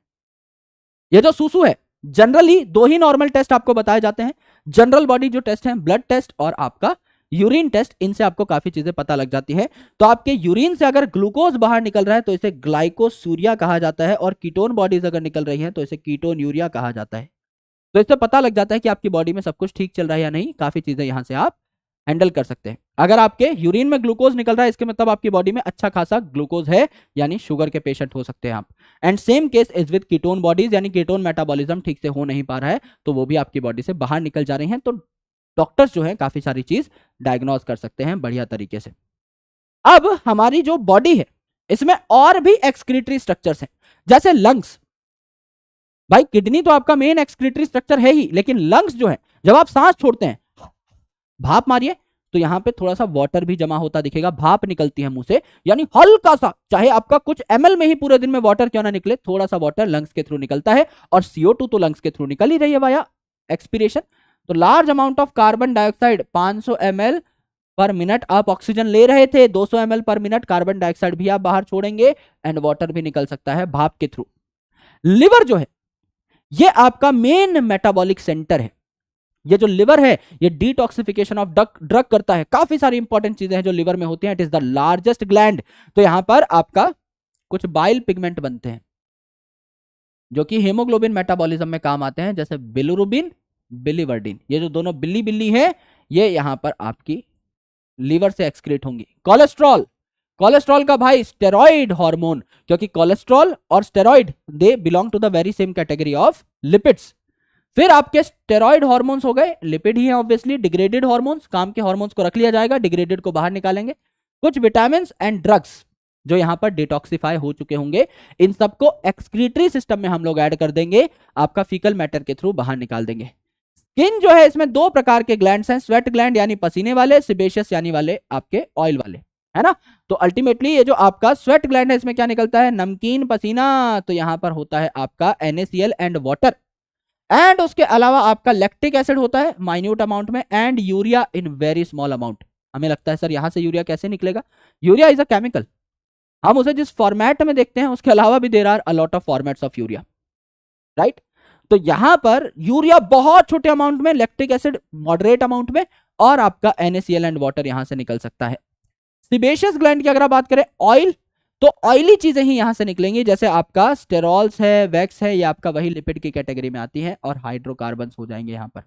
ये जो सूसू है, जनरली दो ही नॉर्मल टेस्ट आपको बताए जाते हैं, जनरल बॉडी जो टेस्ट है, ब्लड टेस्ट और आपका यूरिन टेस्ट। इनसे आपको काफी चीजें पता लग जाती है। तो आपके यूरिन से अगर ग्लूकोज बाहर निकल रहा है तो इसे ग्लाइकोसूरिया कहा जाता है, और कीटोन बॉडीज अगर निकल रही है तो इसे कीटोन यूरिया कहा जाता है। तो इससे पता लग जाता है कि आपकी बॉडी में सब कुछ ठीक चल रहा है या नहीं। काफी चीजें यहां से आप हैंडल कर सकते हैं। अगर आपके यूरिन में ग्लूकोज निकल रहा है इसके मतलब आपकी बॉडी में अच्छा खासा ग्लूकोज है, यानी शुगर के पेशेंट हो सकते हैं आप। And same case is with ketone bodies, यानी कीटोन मेटाबॉलिज्म ठीक से हो नहीं पा रहा है तो वो भी आपकी बॉडी से बाहर निकल जा रही हैं। तो डॉक्टर्स जो है काफी सारी चीज डायग्नोज कर सकते हैं बढ़िया तरीके से। अब हमारी जो बॉडी है इसमें और भी एक्सक्रीटरी स्ट्रक्चर्स हैं, जैसे लंग्स। भाई किडनी तो आपका मेन एक्सक्रीटरी स्ट्रक्चर है ही, लेकिन लंग्स जो है, जब आप सांस छोड़ते हैं, भाप मारिए तो यहां पे थोड़ा सा वाटर भी जमा होता दिखेगा, भाप निकलती है मुंह से, यानी हल्का सा, चाहे आपका कुछ ml में ही पूरे दिन में वाटर क्यों ना निकले, थोड़ा सा वाटर लंग्स के थ्रू निकलता है। और CO2 तो लंग्स के थ्रू निकल ही रही है वाया एक्सपीरेशन। तो large amount of carbon dioxide 500 ml पर मिनट आप ऑक्सीजन ले रहे थे, 200 ml पर मिनट कार्बन डाइऑक्साइड भी आप बाहर छोड़ेंगे, एंड वाटर भी निकल सकता है भाप के थ्रू। लिवर जो है ये आपका मेन मेटाबॉलिक सेंटर है। ये जो लिवर है ये डिटॉक्सिफिकेशन ऑफ ड्रग करता है। काफी सारी इंपॉर्टेंट चीजें हैं जो लिवर में होती हैं। It is the largest gland. तो यहां पर आपका कुछ बाइल पिगमेंट बनते हैं जो कि हेमोग्लोबिन मेटाबॉलिज्म में काम आते हैं, जैसे बिलिरुबिन, बिलीवर्डिन। ये जो दोनों बिल्ली बिल्ली है ये यहां पर आपकी लीवर से एक्सक्रीट होंगी। कोलेस्ट्रॉल, कोलेस्ट्रॉल का भाई स्टेरॉइड हार्मोन, क्योंकि कोलेस्ट्रॉल और steroid they belong to the very same category of lipids. फिर आपके स्टेरॉइड हार्मोन्स हो गए, लिपिड ही है ऑब्वियसली। डिग्रेडेड हार्मोन्स, काम के हार्मोन्स को रख लिया जाएगा, डिग्रेडेड को बाहर निकालेंगे। कुछ विटामिन एंड ड्रग्स जो यहां पर डिटॉक्सिफाई हो चुके होंगे, इन सबको एक्सक्रीटरी सिस्टम में हम लोग ऐड कर देंगे, आपका फीकल मैटर के थ्रू बाहर निकाल देंगे। स्किन जो है इसमें दो प्रकार के ग्लैंड्स हैं, स्वेट ग्लैंड यानी पसीने वाले, सिबेशियस यानी वाले आपके ऑयल वाले, है ना। तो अल्टीमेटली ये जो आपका स्वेट ग्लैंड है इसमें क्या निकलता है, नमकीन पसीना। तो यहां पर होता है आपका NaCl एंड वाटर, एंड उसके अलावा आपका लैक्टिक एसिड होता है माइन्यूट अमाउंट में, and urea in very small amount. हमें लगता है सर यहां से यूरिया कैसे निकलेगा, यूरिया इज अ केमिकल, हम उसे जिस फॉर्मेट में देखते हैं उसके अलावा भी there are a lot of formats of urea, right. तो यहां पर यूरिया बहुत छोटे अमाउंट में, लैक्टिक एसिड मॉडरेट अमाउंट में, और आपका NaCl एंड वाटर यहां से निकल सकता है। सिबेशियस ग्लैंड की अगर आप बात करें, ऑयल, तो ऑयली चीजें ही यहां से निकलेंगी, जैसे आपका स्टेरॉल्स है, वैक्स है, ये आपका वही लिपिड की कैटेगरी में आती है, और हाइड्रोकार्बन्स हो जाएंगे यहां पर।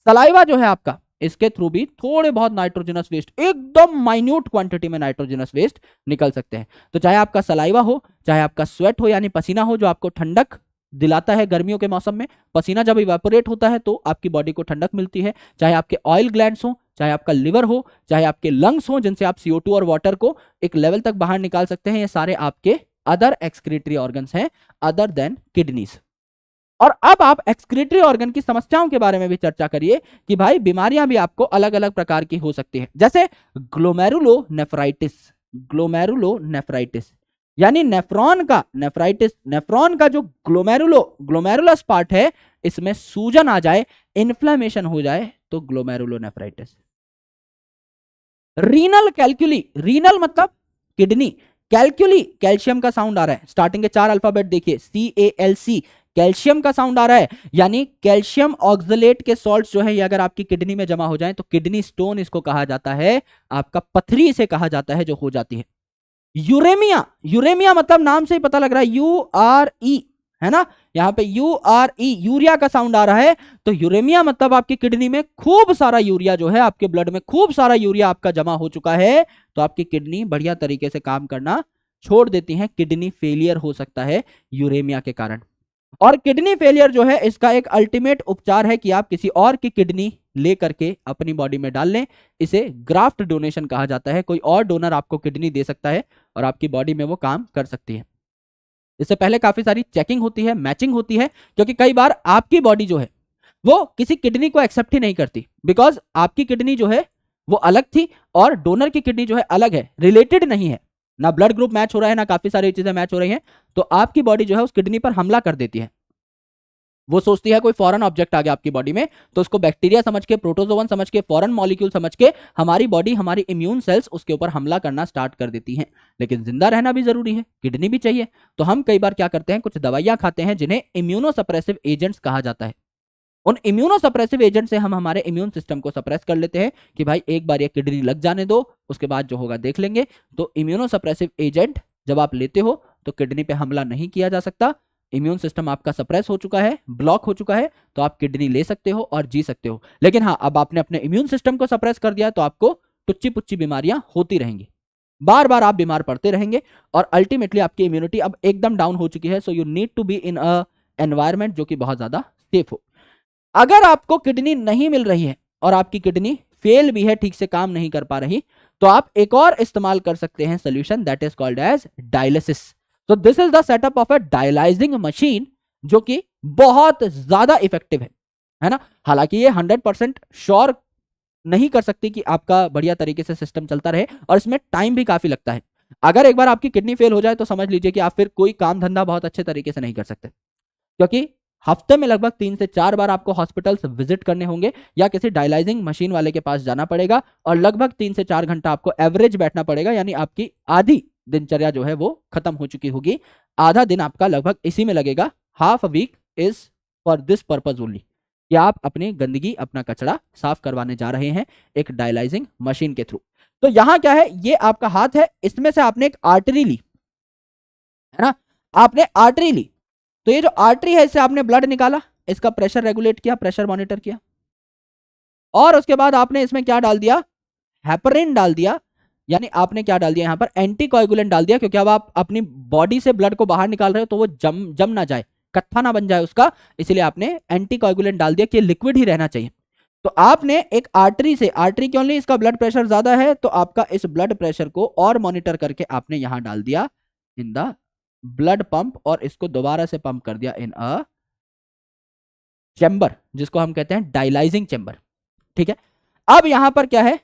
सलाइवा जो है आपका, इसके थ्रू भी थोड़े बहुत नाइट्रोजनस वेस्ट, एकदम माइन्यूट क्वांटिटी में नाइट्रोजनस वेस्ट निकल सकते हैं। तो चाहे आपका सलाइवा हो, चाहे आपका स्वेट हो यानी पसीना हो जो आपको ठंडक दिलाता है गर्मियों के मौसम में, पसीना जब इवेपोरेट होता है तो आपकी बॉडी को ठंडक मिलती है, चाहे आपके ऑयल ग्लैंड्स हो, चाहे आपका लिवर हो, चाहे आपके लंग्स हो जिनसे आप CO2 और वाटर को एक लेवल तक बाहर निकाल सकते हैं, ये सारे आपके अदर एक्सक्रीटरी ऑर्गन्स हैं अदर देन किडनीज। और अब आप एक्सक्रीटरी ऑर्गन की समस्याओं के बारे में भी चर्चा करिए कि भाई बीमारियां भी आपको अलग अलग प्रकार की हो सकती हैं, जैसे ग्लोमेरुलोनेफ्राइटिस। ग्लोमेरुलोनेफ्राइटिस यानी नेफ्रॉन का नेफ्राइटिस, नेफ्रॉन का जो ग्लोमेरुलस पार्ट है इसमें सूजन आ जाए, इन्फ्लेमेशन हो जाए, तो ग्लोमेरुलोनेफ्राइटिस। रीनल कैल्कुली, रीनल मतलब किडनी, कैल्कुली कैल्शियम का साउंड आ रहा है, स्टार्टिंग के 4 अल्फाबेट देखिए, CALC, कैल्शियम का साउंड आ रहा है, यानी कैल्शियम ऑक्सलेट के सॉल्ट्स जो है ये अगर आपकी किडनी में जमा हो जाए तो किडनी स्टोन इसको कहा जाता है, आपका पथरी इसे कहा जाता है जो हो जाती है। यूरेमिया, यूरेमिया मतलब नाम से ही पता लग रहा है, URE, है ना, यहां पे URE, यूरिया का साउंड आ रहा है। तो यूरेमिया मतलब आपकी किडनी में खूब सारा यूरिया जो है, आपके ब्लड में खूब सारा यूरिया आपका जमा हो चुका है, तो आपकी किडनी बढ़िया तरीके से काम करना छोड़ देती है, किडनी फेलियर हो सकता है यूरेमिया के कारण। और किडनी फेलियर जो है इसका एक अल्टीमेट उपचार है कि आप किसी और की किडनी ले करके अपनी बॉडी में डाल लें, इसे ग्राफ्ट डोनेशन कहा जाता है। कोई और डोनर आपको किडनी दे सकता है और आपकी बॉडी में वो काम कर सकती है। इससे पहले काफी सारी चेकिंग होती है, मैचिंग होती है, क्योंकि कई बार आपकी बॉडी जो है वो किसी किडनी को एक्सेप्ट ही नहीं करती, बिकॉज आपकी किडनी जो है वो अलग थी और डोनर की किडनी जो है अलग है, रिलेटेड नहीं है, ना ब्लड ग्रुप मैच हो रहा है, ना काफी सारी चीजें मैच हो रही हैं, तो आपकी बॉडी जो है उस किडनी पर हमला कर देती है। वो सोचती है कोई फॉरेन ऑब्जेक्ट आ गया आपकी बॉडी में, तो उसको बैक्टीरिया समझ के, प्रोटोजोवन समझ के, फॉरेन मॉलिक्यूल समझ के हमारी बॉडी, हमारी इम्यून सेल्स उसके ऊपर हमला करना स्टार्ट कर देती हैं। लेकिन जिंदा रहना भी जरूरी है, किडनी भी चाहिए, तो हम कई बार क्या करते हैं, कुछ दवाइयां खाते हैं जिन्हें इम्यूनोसप्रेसिव एजेंट्स कहा जाता है। उन इम्यूनोसप्रेसिव एजेंट से हम हमारे इम्यून सिस्टम को सप्रेस कर लेते हैं कि भाई एक बार ये किडनी लग जाने दो, उसके बाद जो होगा देख लेंगे। तो इम्यूनोसप्रेसिव एजेंट जब आप लेते हो तो किडनी पे हमला नहीं किया जा सकता, इम्यून सिस्टम आपका सप्रेस हो चुका है, ब्लॉक हो चुका है, तो आप किडनी ले सकते हो और जी सकते हो। लेकिन हाँ, अब आपने अपने इम्यून सिस्टम को सप्रेस कर दिया तो आपको टुच्ची पुच्ची बीमारियां होती रहेंगी, बार बार आप बीमार पड़ते रहेंगे और अल्टीमेटली आपकी इम्यूनिटी अब एकदम डाउन हो चुकी है। So you need to be in a environment जो कि बहुत ज्यादा सेफ हो। अगर आपको किडनी नहीं मिल रही है और आपकी किडनी फेल भी है, ठीक से काम नहीं कर पा रही, तो आप एक और इस्तेमाल कर सकते हैं solution, that is called as dialysis. तो this is the setup of a dialysing machine, जो कि बहुत ज्यादा इफेक्टिव है ना। हालांकि ये 100% श्योर नहीं कर सकती कि आपका बढ़िया तरीके से सिस्टम चलता रहे, और इसमें टाइम भी काफी लगता है। अगर एक बार आपकी किडनी फेल हो जाए तो समझ लीजिए कि आप फिर कोई काम धंधा बहुत अच्छे तरीके से नहीं कर सकते, क्योंकि हफ्ते में लगभग 3 से 4 बार आपको हॉस्पिटल्स विजिट करने होंगे या किसी डायलाइजिंग मशीन वाले के पास जाना पड़ेगा, और लगभग 3 से 4 घंटा आपको एवरेज बैठना पड़ेगा, यानी आपकी आधी दिनचर्या जो है वो खत्म हो चुकी होगी। आधा दिन आपका लगभग इसी में लगेगा, half a week is for this purpose only, कि आप अपनी गंदगी, अपना कचरा साफ करवाने जा रहे हैं एक डायलाइजिंग मशीन के थ्रू। तो यहां क्या है, ये आपका हाथ है, इसमें से आपने एक आर्टरी ली है ना, आपने आर्टरी ली, तो ये जो आर्टरी है इससे आपने ब्लड निकाला, इसका प्रेशर रेगुलेट किया, प्रेशर मॉनिटर किया, और उसके बाद आपने इसमें क्या डाल दिया, हेपरिन डाल दिया, यानी आपने क्या डाल दिया यहां पर, एंटीकोएगुलेंट डाल दिया, क्योंकि अब आप अपनी बॉडी से ब्लड को बाहर निकाल रहे हो तो वो जम ना जाए, कत्था ना बन जाए उसका, इसलिए आपने एंटीकोएगुलेंट डाल दिया कि लिक्विड ही रहना चाहिए। तो आपने एक आर्टरी से, आर्टरी क्यों नहीं, इसका ब्लड प्रेशर ज्यादा है, तो आपका इस ब्लड प्रेशर को और मॉनिटर करके आपने यहां डाल दिया इन द ब्लड पंप, और इसको दोबारा से पंप कर दिया इन अ चैम्बर, जिसको हम कहते हैं डायलाइजिंग चैम्बर। ठीक है, अब यहां पर क्या है,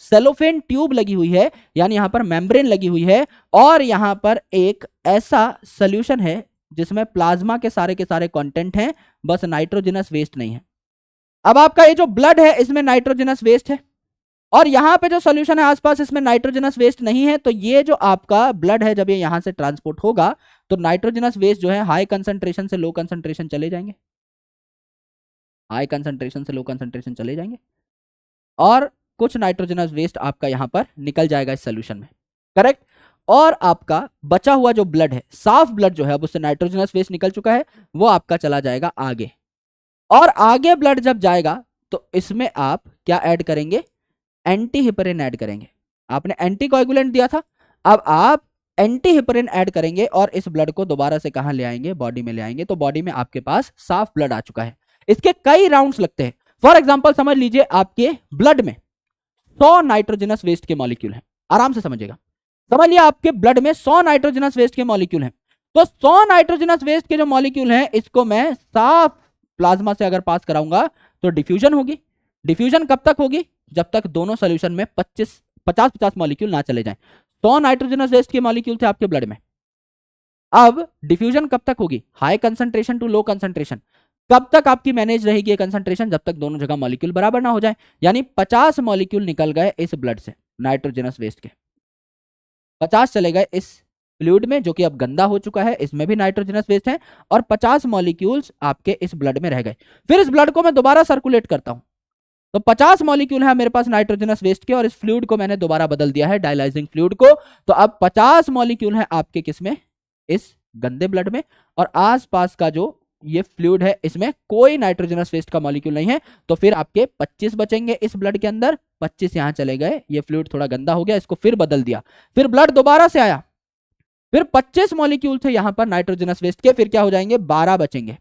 सेलोफेन ट्यूब लगी हुई है, यानी यहां पर मेम्ब्रेन लगी हुई है, और यहां पर एक ऐसा सोल्यूशन है जिसमें प्लाज्मा के सारे कंटेंट हैं, बस नाइट्रोजनस वेस्ट नहीं है। अब आपका ये जो ब्लड है इसमें नाइट्रोजनस वेस्ट है, और यहां पे जो सोल्यूशन है आसपास इसमें नाइट्रोजनस वेस्ट नहीं है, तो ये जो आपका ब्लड है जब ये यहां से ट्रांसपोर्ट होगा तो नाइट्रोजनस वेस्ट जो है हाई कंसंट्रेशन से लो कंसंट्रेशन चले जाएंगे, हाई कंसंट्रेशन से लो कंसंट्रेशन चले जाएंगे, और कुछ नाइट्रोजनस वेस्ट आपका यहां पर निकल जाएगा इस सोल्यूशन में, करेक्ट। और आपका बचा हुआ जो ब्लड है, साफ ब्लड जो है, अब उससे नाइट्रोजनस वेस्ट निकल चुका है, वो आपका चला जाएगा आगे, और आगे ब्लड जब जाएगा तो इसमें आप क्या ऐड करेंगे, एंटी हिपरिन ऐड करेंगे। आपने एंटीकोएगुलेंट दिया था, अब आप एंटी हिपरिन ऐड करेंगे और इस ब्लड को दोबारा से कहां ले आएंगे, बॉडी में ले आएंगे, तो बॉडी में आपके पास साफ ब्लड आ चुका है। इसके कई राउंड्स लगते हैं। फॉर एग्जांपल समझ लीजिए आपके ब्लड में 100 नाइट्रोजनस वेस्ट के मॉलिक्यूल हैं, आराम से समझिएगा, समझ लिया आपके ब्लड में 100 नाइट्रोजनस वेस्ट के मॉलिक्यूल हैं, तो 100 नाइट्रोजनस वेस्ट के जो मॉलिक्यूल हैं इसको मैं साफ प्लाज्मा से अगर पास कराऊंगा तो डिफ्यूजन होगी। डिफ्यूजन कब तक होगी, जब तक दोनों सोल्यूशन में 50-50 मॉलिक्यूल ना चले जाएं। 100 नाइट्रोजनस वेस्ट के मॉलिक्यूल थे आपके ब्लड में, अब डिफ्यूजन कब तक होगी, high concentration to low concentration. कब तक आपकी मैनेज रहेगी कंसंट्रेशन, जब तक दोनों जगह मॉलिक्यूल बराबर ना हो जाए, यानी 50 मॉलिक्यूल निकल गए इस ब्लड से नाइट्रोजनस वेस्ट के, 50 चले गए इस फ्लूइड में जो कि अब गंदा हो चुका है, इसमें भी नाइट्रोजनस वेस्ट है, और 50 मॉलिक्यूल्स आपके इस ब्लड में रह गए। फिर इस ब्लड को मैं दोबारा सर्कुलेट करता हूं, तो 50 मॉलिक्यूल है मेरे पास नाइट्रोजनस वेस्ट के, और इस फ्लूइड को मैंने दोबारा बदल दिया है डायलाइजिंग फ्लूइड को, तो अब 50 मॉलिक्यूल है आपके किसमें, इस गंदे ब्लड में, और आसपास का जो ये फ्लूइड है इसमें कोई नाइट्रोजनस वेस्ट का मॉलिक्यूल नहीं है, तो फिर आपके 25 बचेंगे इस ब्लड के अंदर, 25 यहां चले गए, ये फ्लूइड थोड़ा गंदा हो गया, इसको फिर बदल दिया, फिर ब्लड दोबारा से आया, फिर 25 मॉलिक्यूल थे यहां पर नाइट्रोजनस वेस्ट के, फिर क्या हो जाएंगे, 12 बचेंगे,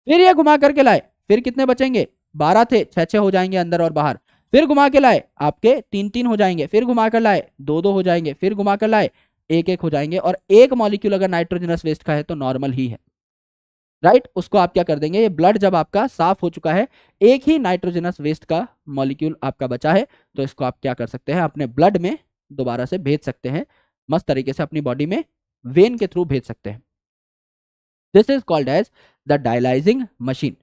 फिर ये घुमा करके लाए, फिर कितने बचेंगे, 12 थे, 6-6 हो जाएंगे अंदर और बाहर, फिर घुमा के लाए आपके 3-3 हो जाएंगे, फिर घुमा कर लाए 2-2 हो जाएंगे, फिर घुमा कर लाए 1-1 हो जाएंगे, और एक मॉलिक्यूल अगर नाइट्रोजनस वेस्ट का है तो नॉर्मल ही है, राइट, उसको आप क्या कर देंगे, ये ब्लड जब आपका साफ हो चुका है, एक ही नाइट्रोजनस वेस्ट का मॉलिक्यूल आपका बचा है, तो इसको आप क्या कर सकते हैं, अपने ब्लड में दोबारा से भेज सकते हैं, मस्त तरीके से अपनी बॉडी में वेन के थ्रू भेज सकते हैं। This is called as the dialysing machine.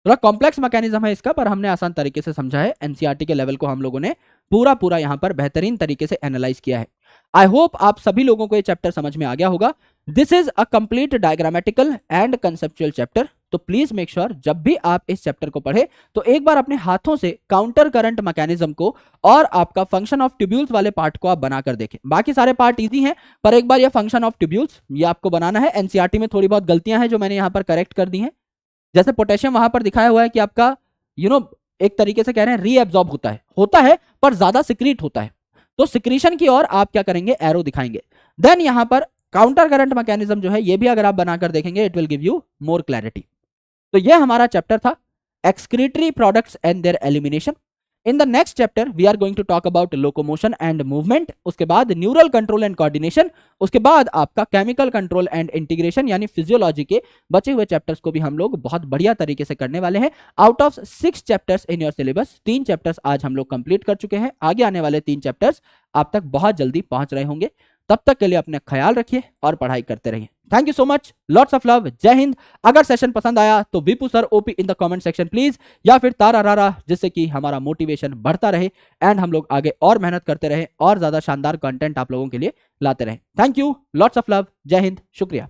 थोड़ा कॉम्प्लेक्स मैकेनिज्म है इसका, पर हमने आसान तरीके से समझा है। एनसीईआरटी के लेवल को हम लोगों ने पूरा यहाँ पर बेहतरीन तरीके से एनालाइज किया है। आई होप आप सभी लोगों को ये चैप्टर समझ में आ गया होगा। This is a complete diagrammatical and conceptual chapter, तो प्लीज मेक श्योर जब भी आप इस चैप्टर को पढ़े तो एक बार अपने हाथों से काउंटर करंट मैकेनिज्म को और आपका फंक्शन ऑफ ट्यूब्यूल्स वाले पार्ट को आप बनाकर देखें। बाकी सारे पार्ट इजी हैं, पर एक बार ये फंक्शन ऑफ ट्यूब्यूल्स ये आपको बनाना है। एनसीईआरटी में थोड़ी बहुत गलतियां हैं जो मैंने यहाँ पर करेक्ट कर दी हैं। जैसे पोटेशियम वहां पर दिखाया हुआ है कि आपका एक तरीके से कह रहे हैं रीएब्जॉर्ब होता है पर ज्यादा सिक्रीट होता है, तो सिक्रीशन की ओर आप क्या करेंगे, एरो दिखाएंगे। देन यहां पर काउंटर करंट मैकेनिज्म जो है ये भी अगर आप बनाकर देखेंगे, it will give you more clarity. तो ये हमारा चैप्टर था excretory products and their elimination. In the next chapter we are going to talk about locomotion and movement, उसके बाद न्यूरल कंट्रोल एंड कोऑर्डिनेशन, उसके बाद आपका केमिकल कंट्रोल एंड इंटीग्रेशन यानी फिजियोलॉजी के बचे हुए चैप्टर्स को भी हम लोग बहुत बढ़िया तरीके से करने वाले हैं। Out of 6 chapters in your syllabus 3 chapters आज हम लोग कंप्लीट कर चुके हैं। आगे आने वाले 3 चैप्टर्स आप तक बहुत जल्दी पहुंच रहे होंगे। तब तक के लिए अपने ख्याल रखिए और पढ़ाई करते रहिए। Thank you so much, lots of love, जय हिंद। अगर सेशन पसंद आया तो Vipu sir OP in the comment section please, या फिर तारा रारा, जिससे कि हमारा मोटिवेशन बढ़ता रहे एंड हम लोग आगे और मेहनत करते रहे और ज्यादा शानदार कंटेंट आप लोगों के लिए लाते रहे। Thank you, lots of love, जय हिंद, शुक्रिया।